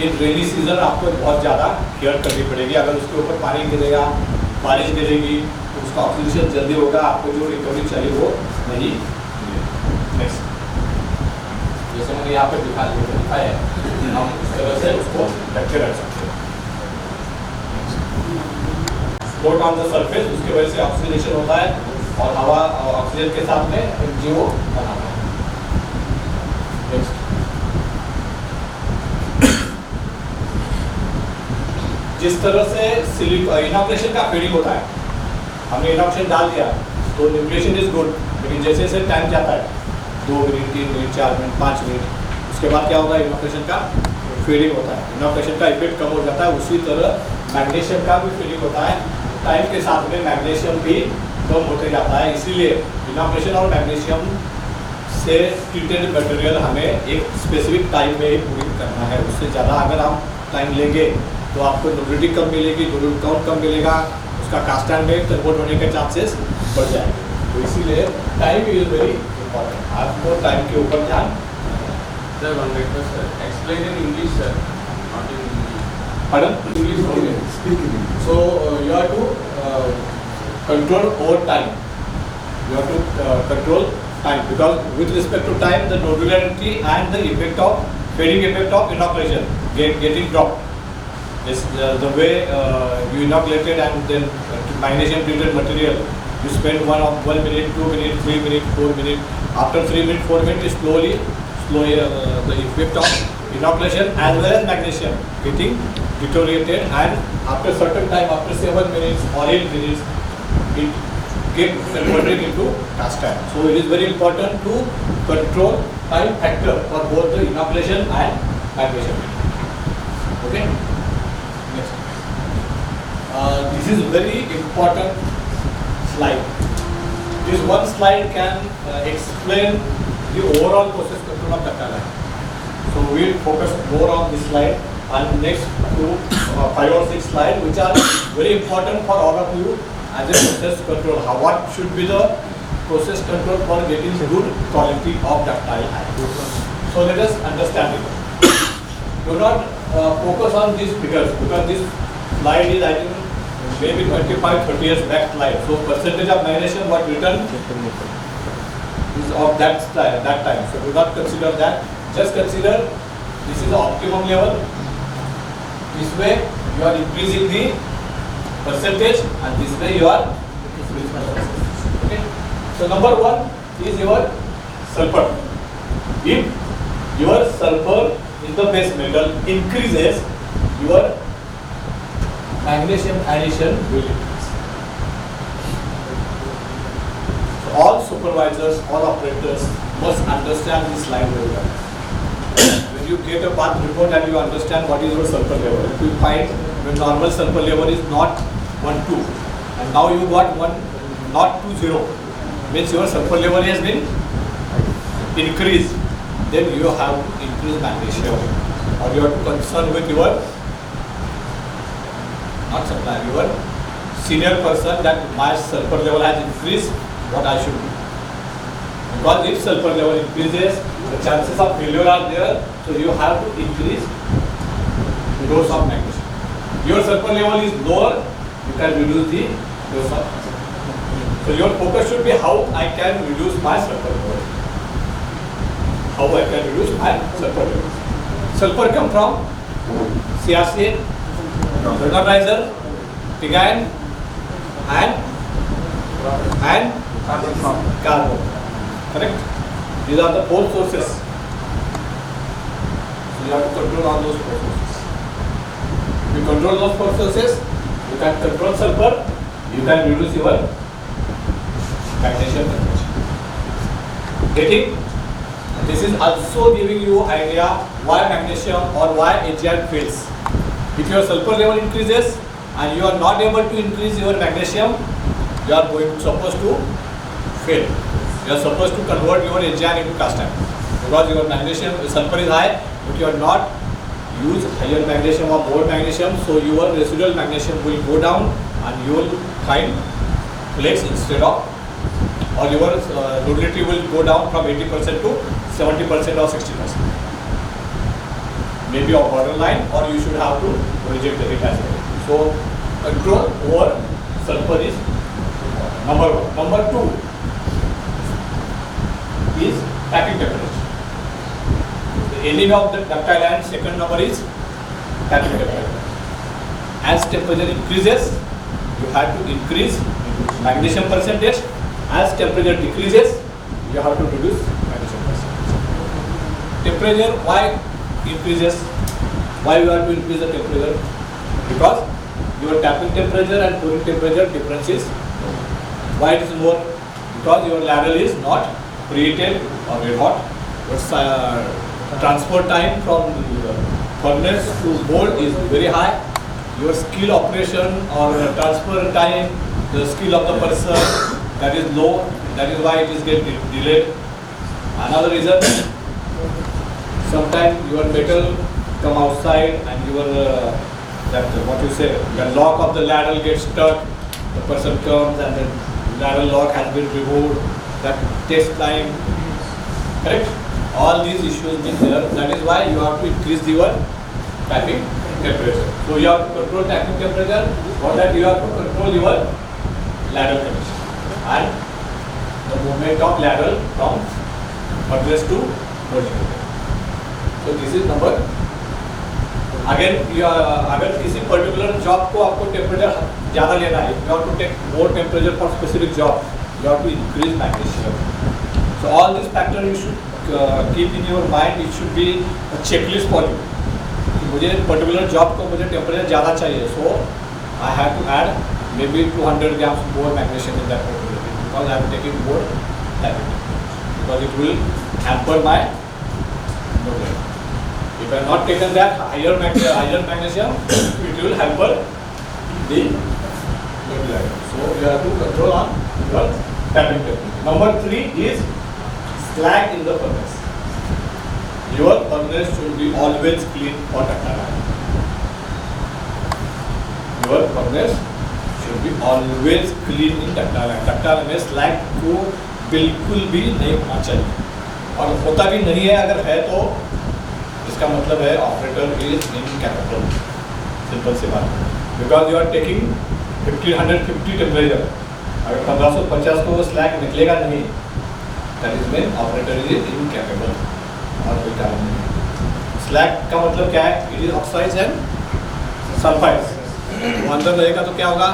इन रेनी सीजन आपको बहुत ज़्यादा केयर करनी पड़ेगी। अगर उसके ऊपर पानी गिरेगा, बारिश गिरेगी तो उसका ऑक्सीडेशन जल्दी होगा, आपको जो रिकवरी चाहिए वो नहीं मिलेगी। नेक्स्ट, जैसे मैंने यहाँ पे दिखाया है, हम इस तरह से उसको ढक के रख सकते हैं। फ्लोट ऑन द सरफेस, उसकी वजह से ऑक्सीडेशन होता है और हवा ऑक्सीजन के साथ में H2O बनाता है। नेक्स्ट, जिस तरह से इनोकुलेशन का फीडिंग होता है, हमने इनोकुलेशन डाल दिया तो न्यूक्लिएशन इज गुड, लेकिन जैसे जैसे टाइम जाता है 2 मिनट, 3 मिनट, 4 मिनट, 5 मिनट, उसके बाद क्या होगा, इनोकुलेशन का फीडिंग होता है, इनोकुलेशन का इफेक्ट कम हो जाता है। उसी तरह मैग्नीशियम का भी फीडिंग होता है, टाइम के साथ में मैग्नीशियम भी कम होते जाता है। इसीलिए इनोकुलेशन और मैग्नीशियम से ट्रीटेड मटेरियल हमें एक स्पेसिफिक टाइम में ही पूरी करना है। उससे ज़्यादा अगर हम टाइम लेंगे तो आपको न्यूट्रिटी कम मिलेगी, न्यूट्रिट काउंट कम मिलेगा, उसका कास्ट टाइम में कन्वर्ट होने के चांसेस बढ़ जाएंगे। तो इसीलिए टाइम इज वेरी इंपॉर्टेंट, आपको टाइम के ऊपर ध्यान। Sir, one request, sir. Explain in English, sir. Not in Hindi. Pardon? English only. Speak in English. So you have to control over time. You have to control time, because with respect to time, the nodularity and the effect of fading effect of inoculation getting dropped. This the way you inoculated and then magnesium treated material, you spend 1 minute, 2 minutes, 3 minutes, 4 minutes. After 3 minutes, 4 minutes, slowly the effect of inoculation as well as magnesium getting deteriorated, and after certain time, after 7 minutes or 8 minutes, it get converted into cast time. So it is very important to control time factor for both the inoculation and magnesium. Okay. Next. This is very important slide. This one slide can explain the overall process control of ductile iron. So we will focus more on this slide and next 5 or 6 slides, which are very important for all of you as a process control. What should be the process control for getting good quality of ductile iron? So let us understand it. Do not focus on these figures, because this slide is, I think, maybe 25-30 years back slide. So percentage of magnesium what written is of that time. So do not consider that. Just consider this is the optimum level. This way you are increasing the percentage, and this way you are decreasing the percentage. Okay. So number 1 is your sulfur. If your sulfur in the base metal increases, your magnesium addition will increase. So all supervisors, all operators must understand this slide very well. When you get a path report and you understand what is your sulfur level, if you find your normal sulfur level is not 1,2 and now you got 1,0, means your sulfur level has been increased, then you have to increase magnesium, or you are concerned with your not supplier, your senior person, that my sulfur level has increased, what I should do. Because if sulfur level increases, the chances of failure are there, so you have to increase the dose of magnesium. Your sulfur level is lower, you can reduce the dose of magnesium. So your focus should be how I can reduce my sulfur level. How I can reduce my sulfur level. Sulfur comes from CRCA, Radonizer, Pigine, and carbon. Correct? These are the 4 sources. So you have to control all those 4 sources. You control those processes, you can control sulfur, you can reduce your magnesium temperature. Getting? This is also giving you idea why magnesium or why AGI fails. If your sulfur level increases and you are not able to increase your magnesium, you are supposed to fail. You are supposed to convert your AGI into cast iron because your magnesium sulfur is high, but you are not use higher magnesium or more magnesium, so your residual magnesium will go down and you will find flakes instead of, or your durability will go down from 80% to 70% or 60%. Maybe a borderline, or you should have to reject the heat as well. So control over sulfur is number one. Number two is tapping temperature. The enemy of the ductile iron, second number is tapping temperature. As temperature increases, you have to increase magnesium percentage. As temperature decreases, you have to reduce magnesium percentage. Temperature, why increases? Why you have to increase the temperature? Because your tapping temperature and pouring temperature difference is more. Why it is more? Because your ladle is not preheated or red hot. Your transport time from furnace to mold is very high. Your skill operation or transfer time, the skill of the person, that is low. That is why it is getting delayed. Another reason, sometimes your metal come outside and your the lock of the ladle gets stuck. The person comes and the ladle lock has been removed. That takes time. Correct? All these issues been there. That is why you have to increase your tapping temperature. So you have to control tapping temperature. For that you have to control your ladle condition and the movement of ladle from furnace to molding. So this is number. Again, अगर किसी particular job को आपको temperature ज़्यादा लेना है, you have to take more temperature for specific job. You have to increase magnesium. So all these factors you should keep in your mind. It should be a checklist for you. मुझे particular job को मुझे temperature ज़्यादा चाहिए, so I have to add maybe 200 grams more magnesium in that particular thing because I am taking more tapping because it will hamper my molding. If I have not taken that higher magnesium, it will hamper the molding. So you have to control on your tapping technique. Number 3 is slag in the furnace. Your furnace should be always clean for ductile iron. Your furnace should be always clean in ductile iron. Ductile iron में slag को बिल्कुल भी नहीं होना चाहिए, और होता भी नहीं है. अगर है तो इसका मतलब है ऑपरेटर इज इनकैपेबल. सिंपल सी बात. Because you are taking 1550 temperature, अगर 1550 को स्लैग निकलेगा नहीं, that is mean operator is incapable. और कोई कारण नहीं. स्लैग का मतलब क्या है? It is oxides and sulphides. वो अंदर रहेगा तो क्या होगा?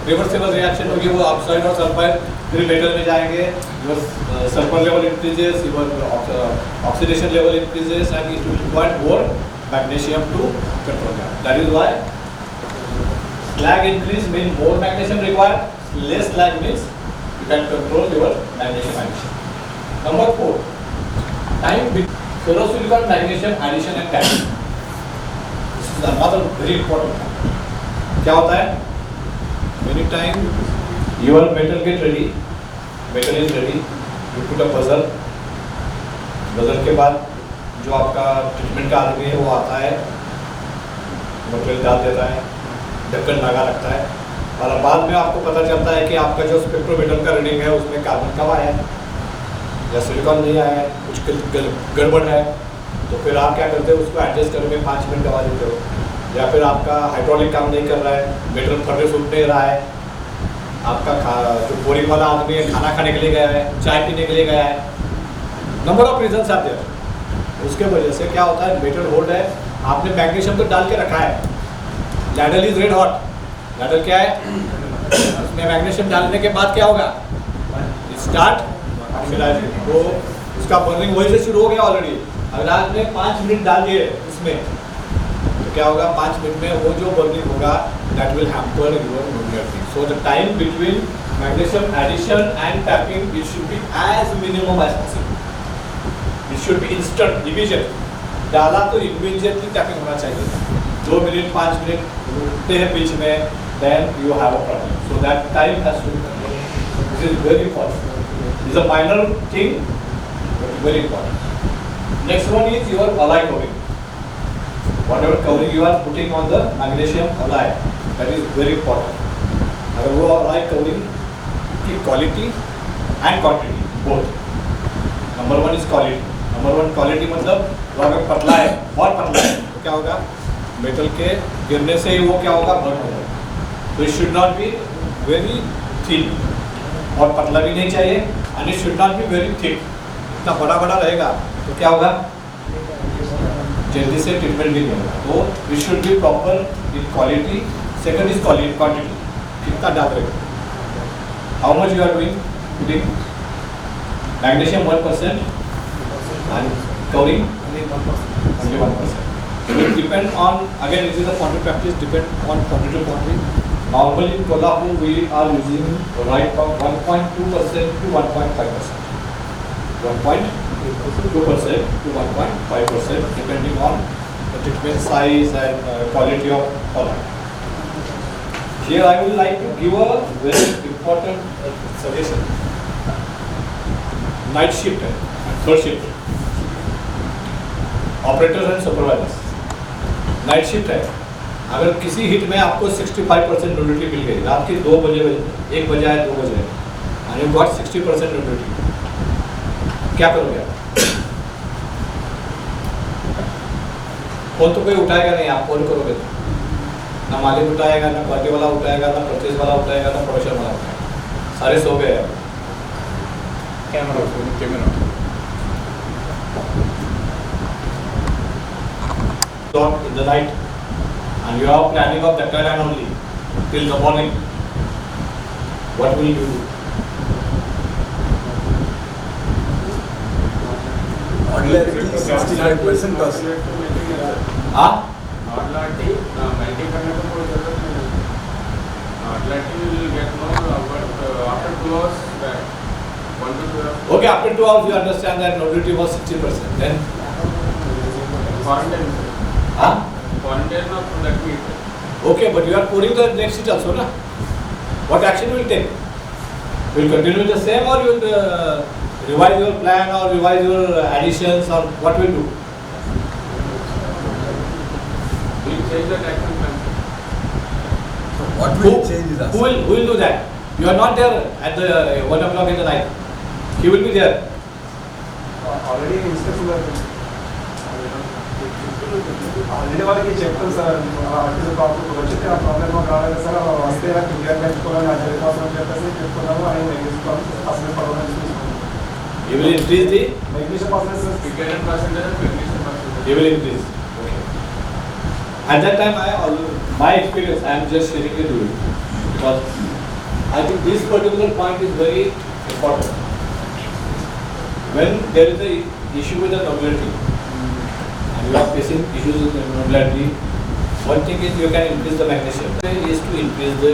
रिवर्सिबल रिएक्शन होगी. वो ऑक्साइड और सल्फाइड फिर मेटल में जाएंगे. Your sulphur level increases, your oxidation level increases and it will require more magnesium to control that. That is why slag increase means more magnesium required. Less slag means you can control your magnesium addition. Number 4, time between ferrosilicon magnesium addition and tapping. This is another very important point. क्या होता है? Many time your metal get ready, metal is ready, you put a buzzer. buzzer के बाद जो आपका treatment का आदमी है वो आता है, मटेरियल डाल देता है, ढक्कन लगा रखता है, और बाद में आपको पता चलता है कि आपका जो स्पेक्ट्रोमीटर का रीडिंग है उसमें कार्बन कम आया है या सिलिकॉन नहीं आया है, कुछ गड़बड़ है. तो फिर आप क्या करते हो? उसको एडजस्ट करने में 5 मिनट गवा देते हो. या फिर आपका हाइड्रोलिक काम नहीं कर रहा है, मेटल फर्नेस उठ नहीं रहा है, आपका जो बोरिंग वाला आदमी है खाना खाने के लिए गया है, चाय पीने के लिए गया है. नंबर ऑफ रीजन्स आते हैं. उसके वजह से क्या होता है? मेटल होल्ड है, आपने मैग्नीशियम तो डाल के रखा है, ladle is red hot. Ladle क्या है? उसमें मैग्नीशियम डालने के बाद क्या होगा? Start oxidising. तो उसका बर्निंग वही से शुरू हो गया ऑलरेडी. अगर आपने 5 मिनट डाल दिए उसमें, तो क्या होगा 5 मिनट में वो जो बर्निंग होगा that will hamper your nuclear thing. So the time between magnesium addition and tapping it should be as minimum as possible. It should be instant immediate. डाला तो इमीडिएटली टैपिंग होना चाहिए. 2 मिनट 5 मिनट रुकते हैं बीच में, then you have a problem. So that time has to be controlled. This is very important. This is a minor thing, but very important. Next one is your alloy covering. Whatever covering you are putting on the magnesium alloy, that is very important. अगर वो alloy covering की quality and quantity both. Number one is quality. Number one quality मतलब वो अगर पतला है, बहुत पतला है, तो क्या होगा? मेटल के गिरने से ही वो क्या होगा? बर्न होगा. तो it should not be very thin, और पतला भी नहीं चाहिए, and it should not be very thick. इतना बड़ा बड़ा रहेगा तो क्या होगा? जल्दी से ट्रीटमेंट भी नहीं होगा. तो it should be proper in quality. Second is quantity. कितना डाल रहे हो? How much you are doing? Putting magnesium 1% and covering only 1%. So it depend on, again it is a quantity practice, depend on quantity to quantity. Normally in Kolhapur we are using right from 1.2% to 1.5%. 1.2% to 1.5% depending on the treatment size and quality of product. Here I would like to give a very important suggestion. Night shift and third shift. Operators and supervisors. Night shift है. अगर किसी hit में आपको 65% neutrality मिल गई, रात के 2 बजे 1 बजे है 2 बजे एंड यू गॉट 60% न्यूट्रलिटी, क्या करोगे आप? फोन तो कोई उठाएगा नहीं. आप फोन करोगे तो ना मालिक उठाएगा, ना क्वालिटी वाला उठाएगा, ना परचेज वाला उठाएगा, ना प्रोडक्शन वाला उठाएगा. सारे सो गए. Camera in the night and you are planning of that time only till the morning, what will you do? Ordinarily 65% loss. हाँ? Ordinarily, will get more after 2 hours back. 1 to 2 hours. Okay, after 2 hours you understand that nodulity was 60%. Then? Quarantine. Huh? Quarantine of that meat. Okay, but you are pouring the next sheet also, na? What action will you take? Will you continue with the same, or you will revise your plan or revise your additions, or what will you do? We change the action plan. What will change is us. Who will do that? You are not there at the 1 o'clock in the night. He will be there. Already instruction already వాళ్ళకి చెప్తాను sir. వచ్చింది ఆ problem మాకు రాలేదు sir, వస్తే clear పెట్టుకోవాలి, నాకు జరిగిపోతాం అని చెప్పేసి చెప్పుకున్నాము. అని నెగ్లిజిబుల్ అసలు పర్వాలేదు తీసుకున్నాము. You will increase the. Negligible percentage Figure percentage and magnesium percentage. You will increase. Okay. At that time, my experience, I am just sharing it with you because I think this particular point is very important. When there is a issue with the nodulity and you are facing issues with the nodulity, one thing is you can increase the magnesium. Is to increase the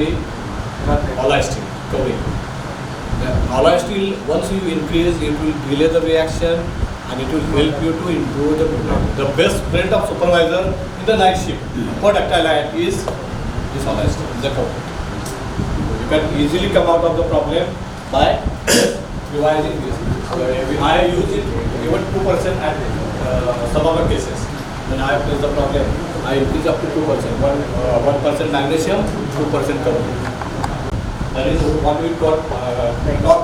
alloy steel covering. The alloy steel, once you increase, it will delay the reaction and it will help you to improve the product. The best friend of supervisor in the night shift for ductile iron is this alloy steel, the covering. You can easily come out of the problem by revising this. I use it even 2% at some of the cases. When I have faced the problem, I increase up to 2%. 1% magnesium, 2% carbon. That is what we got not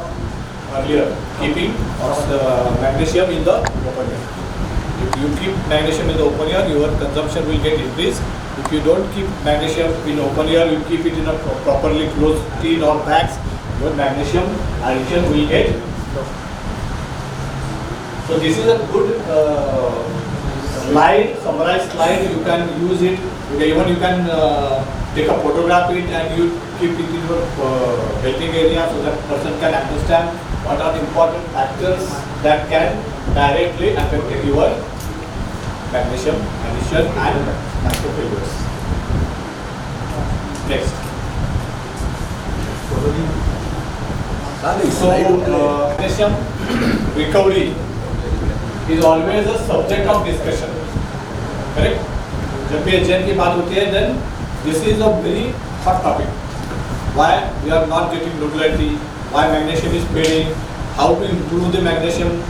earlier, keeping magnesium in the open air. If you keep magnesium in the open air, your consumption will get increased. If you don't keep magnesium in open air, you keep it in a properly closed tin or bags, your magnesium addition will get. So this is a good slide, summarized slide. You can use it. Even you can take a photograph it and you keep it in your helping area so that person can understand what are the important factors that can directly affect your magnesium addition and microfailures. Next. So, magnesium recovery is always a subject of discussion. Correct? जब भी HN की बात होती है, then this is a very hot topic. Why we are not getting regularity? Why magnesium is fading? How to improve the magnesium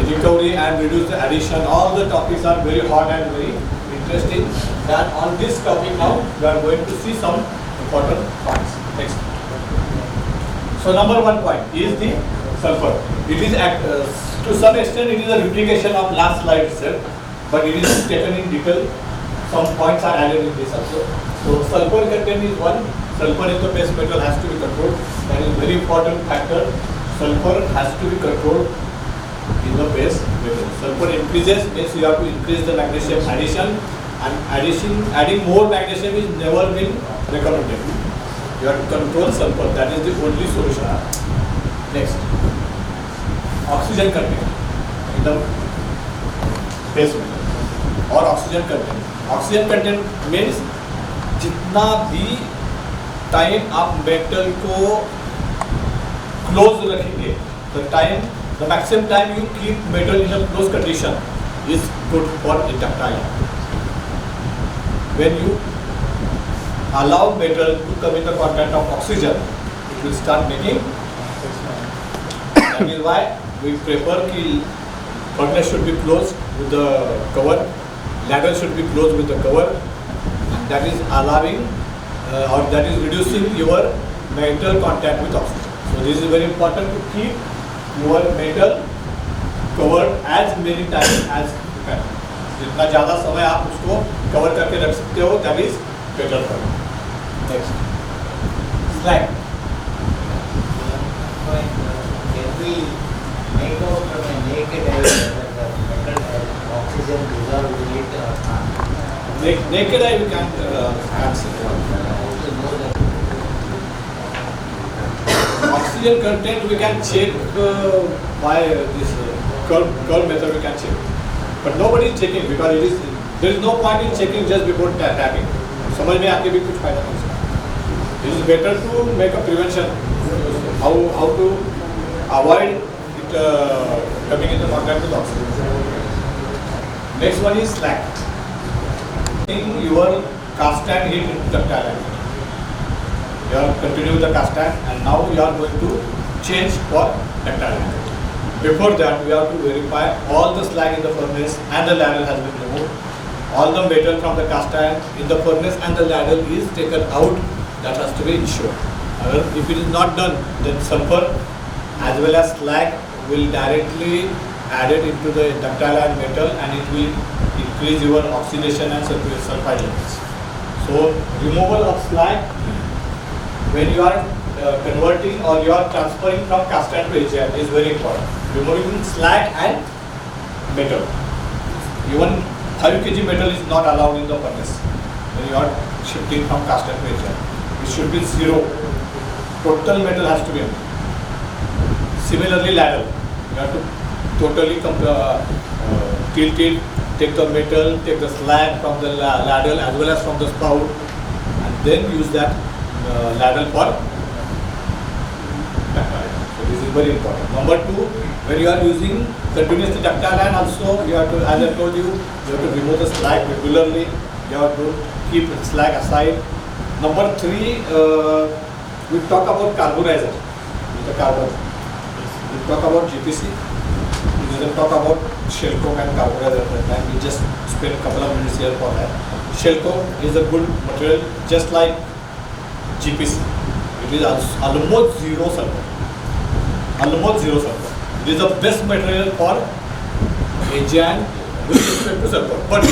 recovery and reduce the addition? All the topics are very hot and very interesting. And on this topic now, we are going to see some important points. Next. So number one point is the sulfur. It is to some extent it is a replication of last slide itself, but it is taken in detail. Some points are added in this also. So sulfur content is one. Sulfur in the base metal has to be controlled. That is very important factor. Sulfur has to be controlled in the base metal. Sulfur increases means you have to increase the magnesium addition, and adding more magnesium is never been recommended. You have to control sulfur. That is the only solution. Next, oxygen content in the base metal or oxygen content. Oxygen content means जितना भी time आप metal को close रखेंगे, the maximum time you keep metal in a closed condition is good for a ductile. When you allow metal to come in the contact of oxygen, it will start making. That is why we prefer that furnace should be closed with the cover, ladle should be closed with the cover, and that is allowing or that is reducing your metal contact with oxygen. So this is very important to keep your metal covered as many times as you can. जितना ज़्यादा समय आप उसको cover करके रख सकते हो, that is better for you. Next, slag. Can we make out from a naked eye that the metal oxygen dissolved in it or not? Naked eye we can't see. To know that Oxygen content we can check by this curve method we can check. But nobody is checking because there is no point in checking just before tapping. समझ में आके भी कुछ फायदा नहीं है. It is better to make a prevention. How to avoid it coming into contact with oxygen. Next one is slag. Your cast iron heat into ductile iron. You are continuing the cast iron and now you are going to change for ductile iron. Before that, we have to verify all the slag in the furnace and the ladle has been removed. All the metal from the cast iron in the furnace and the ladle is taken out. That has to be ensured. If it is not done, then sulfur as well as slag will directly add it into the ductile iron metal and it will increase your oxidation and sulfide levels. So removal of slag when you are converting or you are transferring from cast iron to HIR is very important. Removing slag and metal. Even 5 kg metal is not allowed in the furnace when you are shifting from cast iron to HIR. It should be zero. Total metal has to be empty. Similarly, ladle. You have to totally tilt it, take the metal, take the slag from the ladle as well as from the spout, and then use that ladle for ductile iron. So this is very important. Number 2, when you are using continuously ductile iron, also you have to, as I told you, you have to remove the slag regularly. You have to keep the slag aside. Number 3, we talk about carbonizer, the carbon. We talk about GPC. We didn't talk about shell coke and carbonizer at that time. We just spent a couple of minutes here for that. Shell coke is a good material, just like GPC. It is almost zero sulfur. Almost zero sulfur. It is the best material for AGN with respect to sulfur. But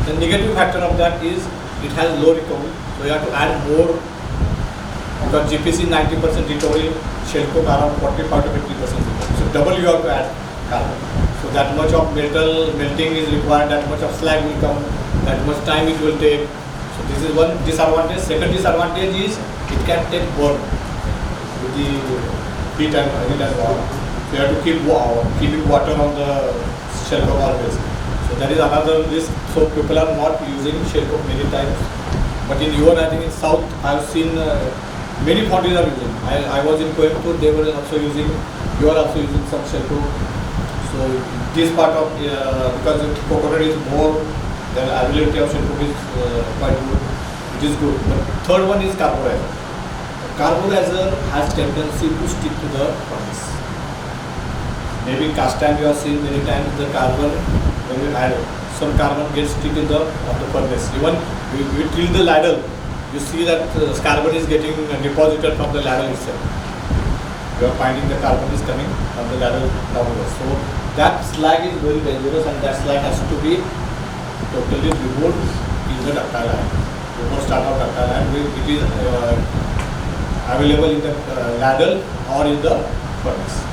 the negative factor of that is it has low recovery. So you have to add more because GPC 90% recovery, shell coke around 45 to 50% recovery. So double you have to add carbon. So that much of metal melting is required, that much of slag will come, that much time it will take. So this is one disadvantage. Second disadvantage is it can take burn with the heat and water. So you have to keep keeping water on the shell coke always. So that is another risk. So people are not using shell coke many times. But in your, I think in South, I have seen many foundries are using. I was in Coimbatore, they were also using. You are also using some shell coke. So this part of because coconut is more, the availability of shell coke is quite good. It is good. But third one is carburizer. Carburizer has tendency to stick to the furnace. Maybe cast iron you have seen many times the carbon, when you add some carbon gets stick in the furnace. Even we drill the ladle, you see that carbon is getting deposited from the ladle itself. You are finding the carbon is coming from the ladle downwards. So that slag is very dangerous, and that slag has to be totally removed in the ductile iron. Before start of ductile iron, it is available in the ladle or in the furnace.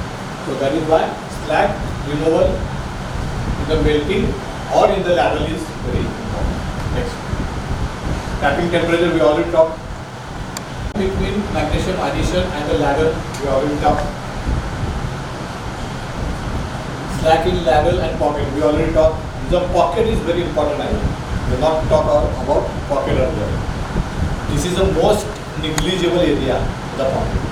So that is why slag removal in the melting or in the ladle is very important. Next, tapping temperature we already talked. Between magnesium addition and the ladle we already talked. Slag in ladle and pocket we already talked. The pocket is very important item. We will not talk about pocket earlier. This is the most negligible area, the pocket.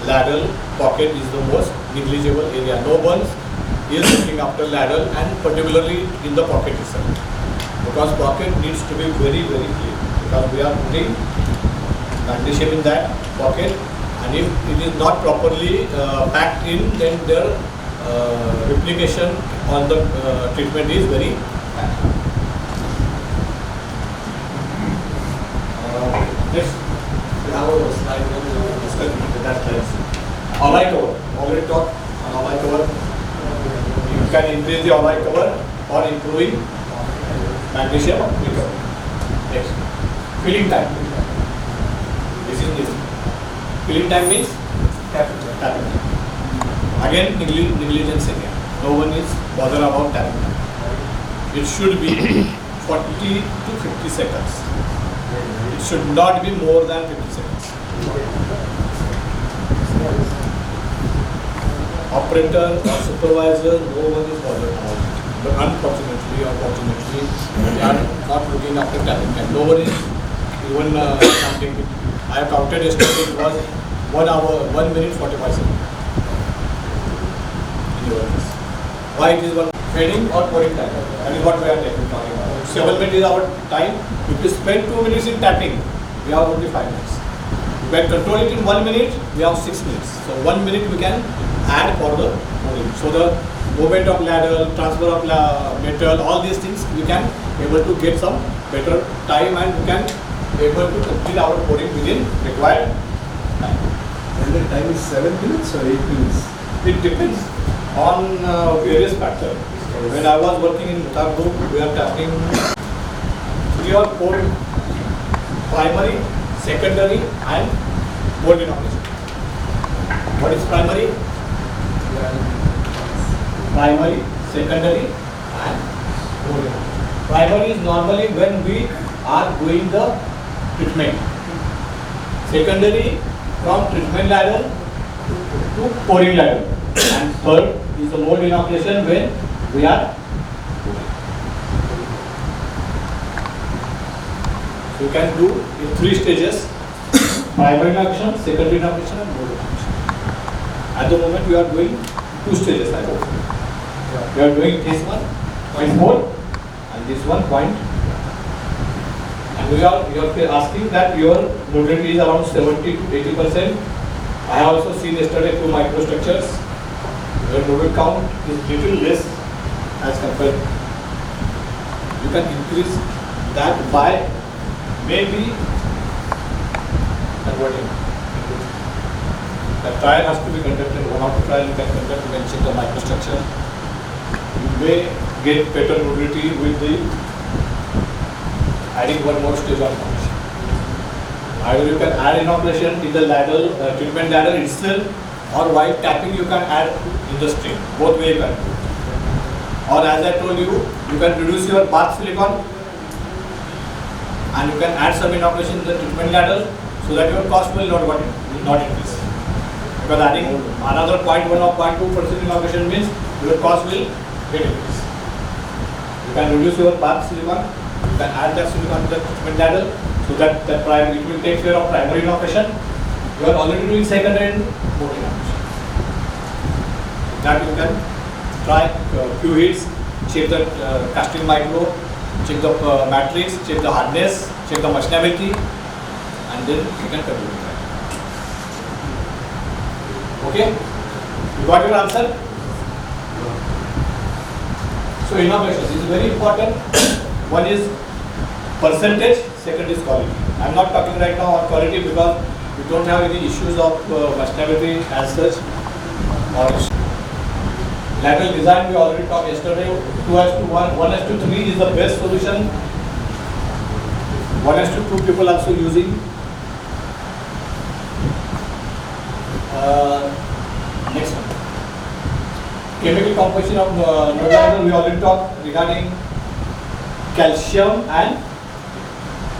Ladle, pocket is the most negligible area. No one is looking after ladle and particularly in the pocket itself. Because pocket needs to be very, very clean. Because we are putting magnesium in that pocket, and if it is not properly packed in, then their replication on the treatment is very bad. Next, we have a slide where we will discuss that slides. Alloy cover, already talked on alloy cover. You can increase the alloy cover or improving magnesium recovery. Next, filling time. This is this. Filling time means tapping time. Again, negligence area. No one is bothered about tapping time. It should be 40 to 50 seconds. It should not be more than 50 seconds. Operator or supervisor, no one is bothered about it. But unfortunately or fortunately, they are not looking after tapping time. No one is even counting it. I have counted yesterday, it was 1 hour, 1 minute 45 seconds. In your case. Why it is one fading or pouring time? That is what we are talking about. 7 minutes is our time. If we spend 2 minutes in tapping, we have only 5 minutes. We can control it in 1 minute, we have 6 minutes. So 1 minute we can add for the pouring. So the movement of ladle, transfer of metal, all these things we can able to get some better time, and we can able to complete our pouring within required time. And the time is 7 minutes or 8 minutes? It depends on various factors. When I was working in Mutar Group, we are tapping 3 or 4 primary, secondary and mold inoculation. What is primary? Primary, secondary and mold inoculation. Primary is normally when we are doing the treatment. Secondary from treatment ladle to pouring ladle. And third is the mold inoculation when we are pouring. So you can do in 3 stages: primary inoculation, secondary inoculation and mold inoculation. At the moment we are doing 2 stages, I hope. We are doing this one, 0.4, and this one, 0.2. And you are asking that your motility is around 70 to 80%. I have also seen yesterday 2 microstructures. Your nodal count is little less as compared. You can increase that by maybe converting. The trial has to be conducted. One of the trial you can conduct, you can check the microstructure. You may get better motility with the adding one more stage of inoculation. Either you can add inoculation in the ladle, treatment ladle itself, or while tapping you can add in the stream. Both way you can do. Or as I told you, you can reduce your bath silicon and you can add some inoculation in the treatment ladle so that your cost will not increase. Because adding another 0.1 or 0.2% in oxidation means your cost will get increased. You can reduce your bulk silicon, you can add that silicon to the treatment ladle, so that it will take care of primary inoculation. You are already doing secondary and fourth inoculation. That you can try few hits, check the casting micro, check the matrix, check the hardness, check the machinability, and then you can continue. Okay? You got your answer? So inoculation is very important. One is percentage, second is quality. I am not talking right now on quality because we don't have any issues of machinability as such. Or lateral design we already talked yesterday. 2:1, 1:3 is the best solution. 1:2 people also using. Next one. Chemical composition of nodal we already talked regarding calcium and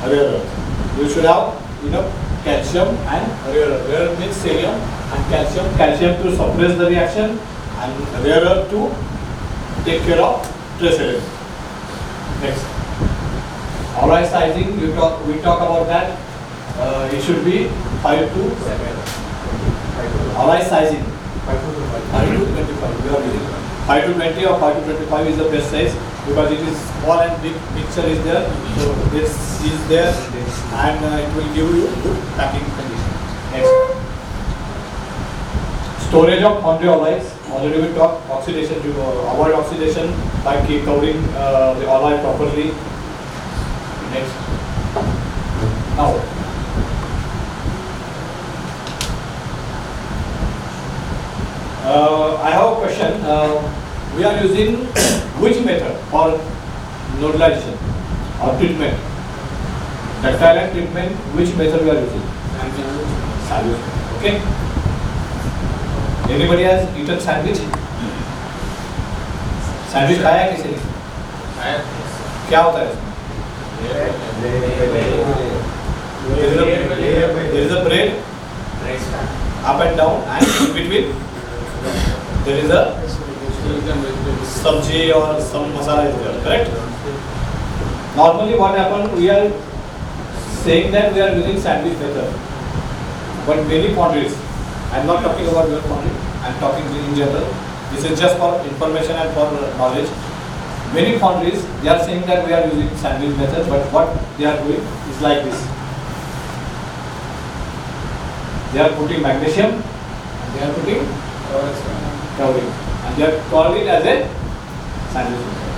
rare earth. You should have calcium and rare earth. Rare earth means cerium and calcium. Calcium to suppress the reaction and rare earth to take care of trace element. Next. Alloy sizing, we talk about that. It should be 5 to 7. Alloy sizing 5 to 25. We are using 5 to 20 or 5 to 25 is the best size because it is small and big mixture is there. So this is there and it will give you good packing condition. Next. Storage of foundry alloys. Already we talked oxidation. To avoid oxidation by covering the alloy properly. Next. Now. I have a question. We are using which method for nodalization or treatment? Ductile treatment, which method we are using? Sandwich. Okay. Anybody has eaten sandwich? Sandwich खाया है किसी ने? क्या होता है इसमें? There is a bread up and down and in between there is a sabji or some masala is there, correct? Normally what happens, we are saying that we are using sandwich method, but many foundries, I am not talking about your foundry, I am talking in general, this is just for information and for knowledge. Many foundries, they are saying that we are using sandwich method, but what they are doing is like this. They are putting magnesium and they are putting covering and they are calling it as a sandwich method.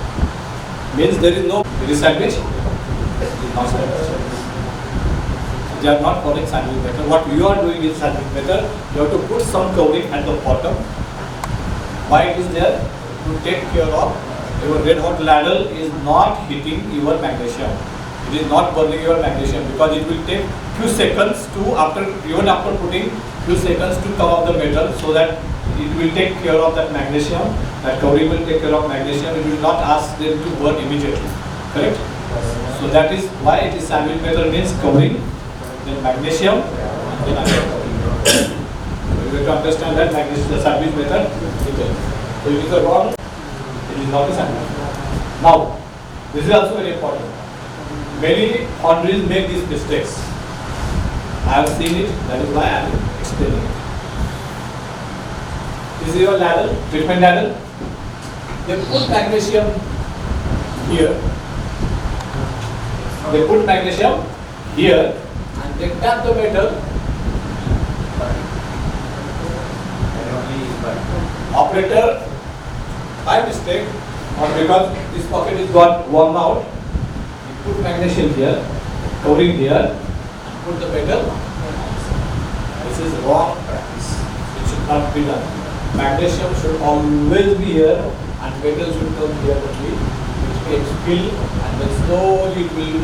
Means there is no, it is sandwich, it is not sandwich. They are not calling sandwich method. What you are doing is sandwich method. You have to put some covering at the bottom. Why it is there? To take care of your red hot ladle is not hitting your magnesium. It is not burning your magnesium because it will take few seconds to even after putting few seconds to come off the metal, so that it will take care of that magnesium. That covering will take care of magnesium. It will not ask them to burn immediately. Correct? So that is why it is sandwich method, means covering, then magnesium, and then another covering. You have to understand that magnesium, the sandwich method. So it is a wrong. It is not a sandwich. Now, this is also very important. Many foundries make these mistakes. I have seen it, that is why I am explaining it. This is your ladle, treatment ladle. They put magnesium here. They put magnesium here and they tap the metal. Operator, by mistake or because this pocket is got worn out, you put magnesium here, covering here, and put the metal. This is wrong practice. It should not be done. Magnesium should always be here and metal should come here only, which may spill and then slowly it will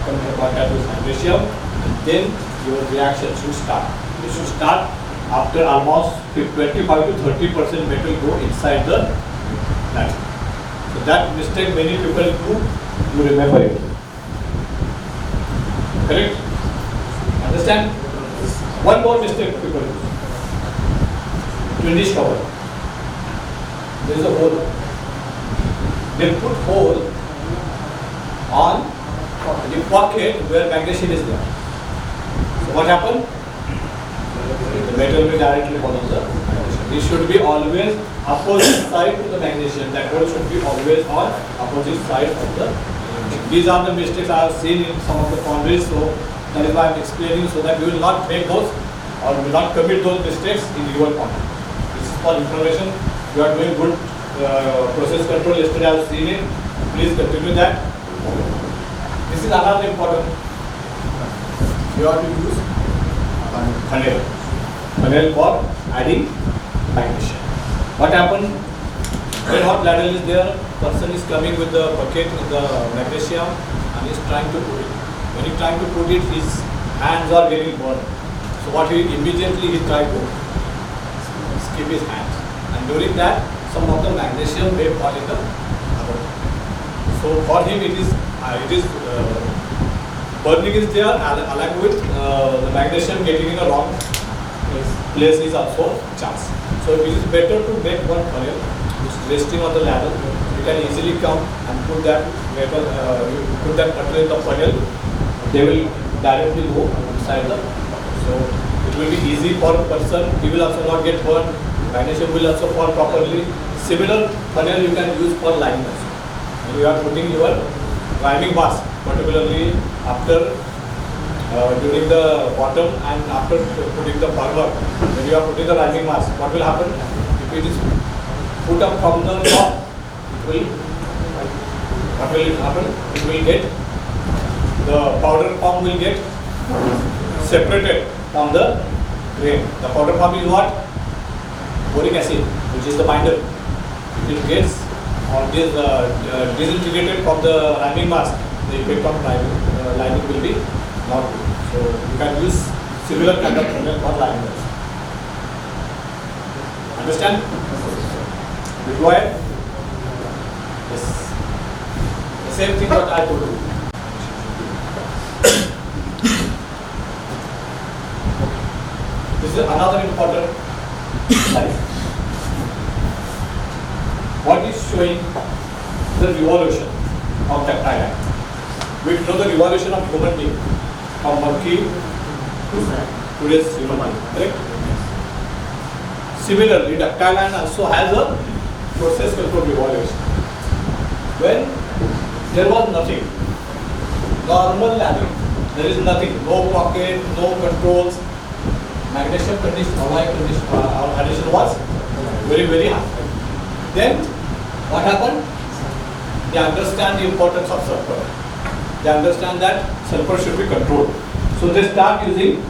come in contact with magnesium and then your reaction should start. It should start after almost 25 to 30% metal go inside the ladle. So that mistake many people do, you remember it. Correct? Understand? One more mistake people do. twin dish cover. There is a hole. They put hole on the pocket where magnesium is there. So what happened? The metal will directly follow the magnesium. This should be always opposite side to the magnesium. That hole should be always on opposite side of the magnesium. These are the mistakes I have seen in some of the foundries. So that is why I am explaining, so that you will not make those or will not commit those mistakes in your foundry. This is for information. You are doing good process control. Yesterday I have seen it. Please continue that. This is another important. You have to use funnel. Funnel for adding magnesium. What happened? Red hot ladle is there. Person is coming with the bucket with the magnesium and is trying to put it. When he trying to put it, his hands are getting burned. So what he immediately he tried to skip his hands. And during that, some of the magnesium may fall in the oven. So for him it is burning is there along with the magnesium getting in a wrong place is also chance. So it is better to make one funnel which is resting on the ladle. You can easily come and put that metal, put that material in the funnel. They will directly go inside the. So it will be easy for a person. He will also not get burned. Magnesium will also fall properly. Similar funnel you can use for lining also. When you are putting your priming mass, particularly after during the bottom and after putting the forward, when you are putting the priming mass, what will happen? If it is put up from the top, what will happen? It will get, the powder form will get separated from the grain. The powder form is what? Boric acid, which is the binder. It gets or is disintegrated from the priming mass. The effect of lining will be not good. So you can use similar kind of funnel for lining also. Understand? Required? Yes. The same thing what I told you. This is another important slide. What is showing the revolution of tactile line? We know the revolution of human being from monkey to today's human being, correct? Similarly, tactile line also has a process control revolution. When there was nothing, normal ladle, there is nothing, no pocket, no controls, magnesium condition, our addition was very, very high. Then what happened? They understand the importance of sulfur. They understand that sulfur should be controlled. So they start using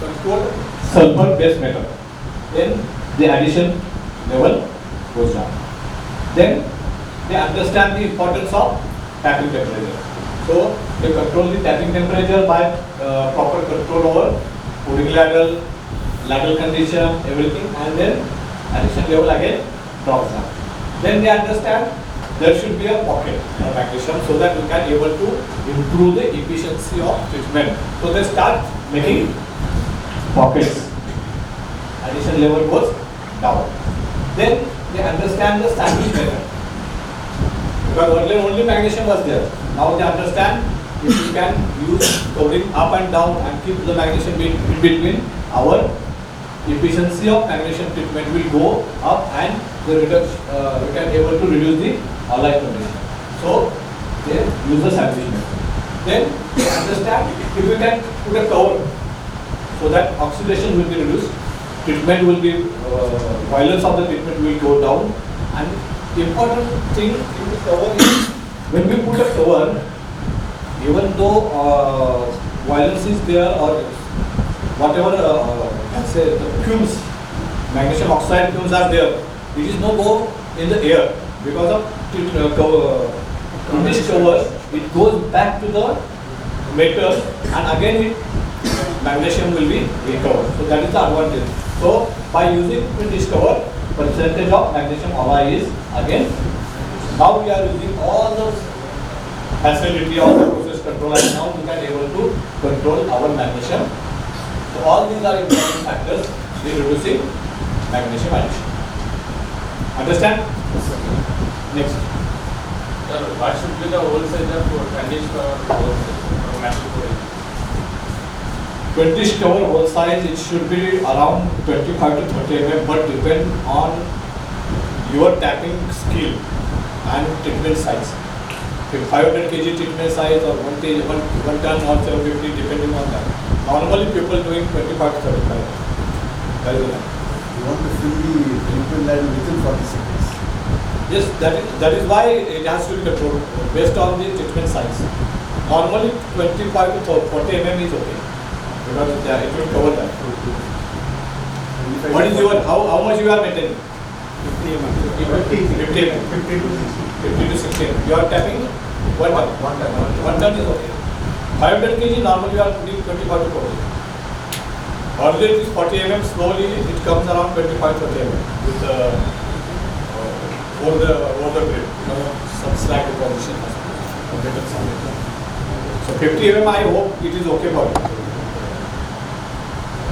controlled sulfur based method. Then the addition level goes down. Then they understand the importance of tapping temperature. So they control the tapping temperature by proper control over pudding ladle condition, everything, and then addition level again drops down. Then they understand there should be a pocket of magnesium so that we can able to improve the efficiency of treatment. So they start making pockets. Addition level goes down. Then they understand the sandwich method. Because earlier only magnesium was there. Now they understand if we can use covering up and down and keep the magnesium in between, our efficiency of magnesium treatment will go up and the we can able to reduce the alloy condition. So they use the sandwich method. Then they understand if we can put a cover so that oxidation will be reduced, treatment will be, violence of the treatment will go down, and the important thing in the cover is when we put a cover, even though violence is there or whatever, let's say the fumes, magnesium oxide fumes are there, it is no go in the air because of this cover, it goes back to the metal and again magnesium will be recovered. So that is the advantage. So by using this cover, percentage of magnesium alloy is again, now we are using all the facility of the process control and now we can able to control our magnesium. So all these are important factors in reducing magnesium addition. Understand? Next. Sir, what should be the whole size of conditioner or magnesium? 20 store hole size, it should be around 25 to 30 mm, but depend on your tapping skill and treatment size. If 500 kg treatment size or 1 kg, 1 ton or 750 depending on that. Normally people doing 25 to 35. That is enough. You want to fill the treatment line within 40 seconds. Yes, that is why it has to be controlled based on the treatment size. Normally 25 to 40 mm is okay because it will cover that. What is your, how much you are maintaining? 50 mm. 50 mm. 50 to 50 to 60. You are tapping 1 ton. 1 ton. 1 ton is okay. 500 kg normally you are putting 25 to 40. Earlier it is 40 mm, slowly it comes around 25 to 30 mm with over the grade, some slack deposition. So 50 mm I hope it is okay for you.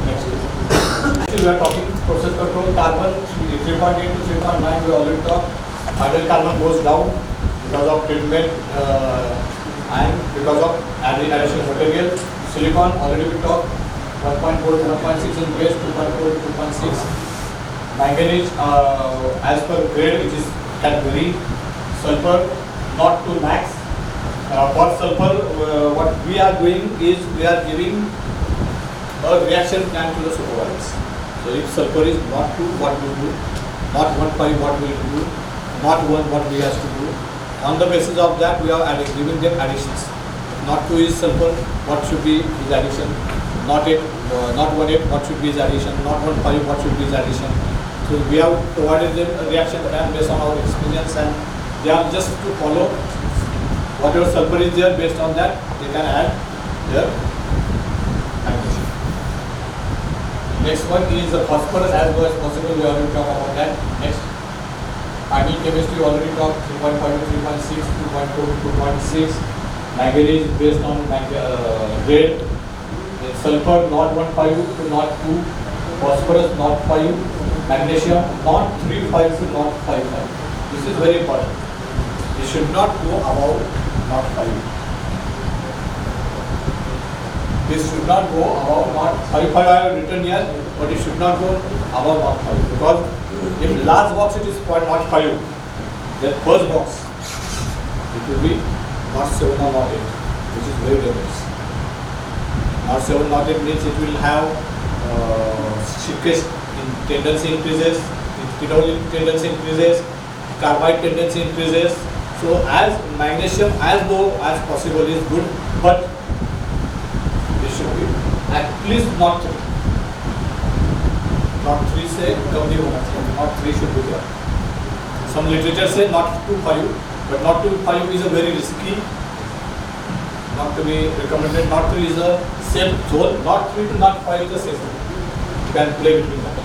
Next. Actually we are talking process control carbon 3.8 to 3.9 we already talked. Hydrogen carbon goes down because of treatment and because of additional material. Silicon already we talked 1.4 to 1.6 in base, 2.4 to 2.6. Manganese as per grade it is category. Sulfur not to max. For sulfur what we are doing is we are giving a reaction plan to the supervisors. So if sulfur is not 2, what we do, not 1.5 what we do, not 1 what we have to do. On the basis of that we are giving them additions. Not 2 is sulfur, what should be his addition? Not 8, not 1.8 what should be his addition? Not 1.5 what should be his addition? So we have provided them a reaction plan based on our experience and they are just to follow whatever sulfur is there based on that they can add their addition. Next one is the phosphorus as low as possible. We already talked about that. Next, ionic chemistry we already talked 3.5 to 3.6, 2.4 to 2.6. Manganese based on grade. Sulfur not 1.5 to not 2. Phosphorus not 5. Magnesium not 3.5 to not 5.5. This is very important. It should not go above not 5. This should not go above not 5. I have written here, but it should not go above not 5 because if last box it is not 5, then first box it will be not 7 or not 8, which is very dangerous. Not 7 not 8 means it will have shrinkage tendency increases, phenol tendency increases, carbide tendency increases. So as magnesium as low as possible is good, but it should be at least not 3. Not 3 से कम नहीं होना चाहिए, not 3 should be there. Some literature say not to 5, but not to 5 is a very risky, not to be recommended. Not 3 is a safe zone, not 3 to not 5 is a safe zone. You can play between that.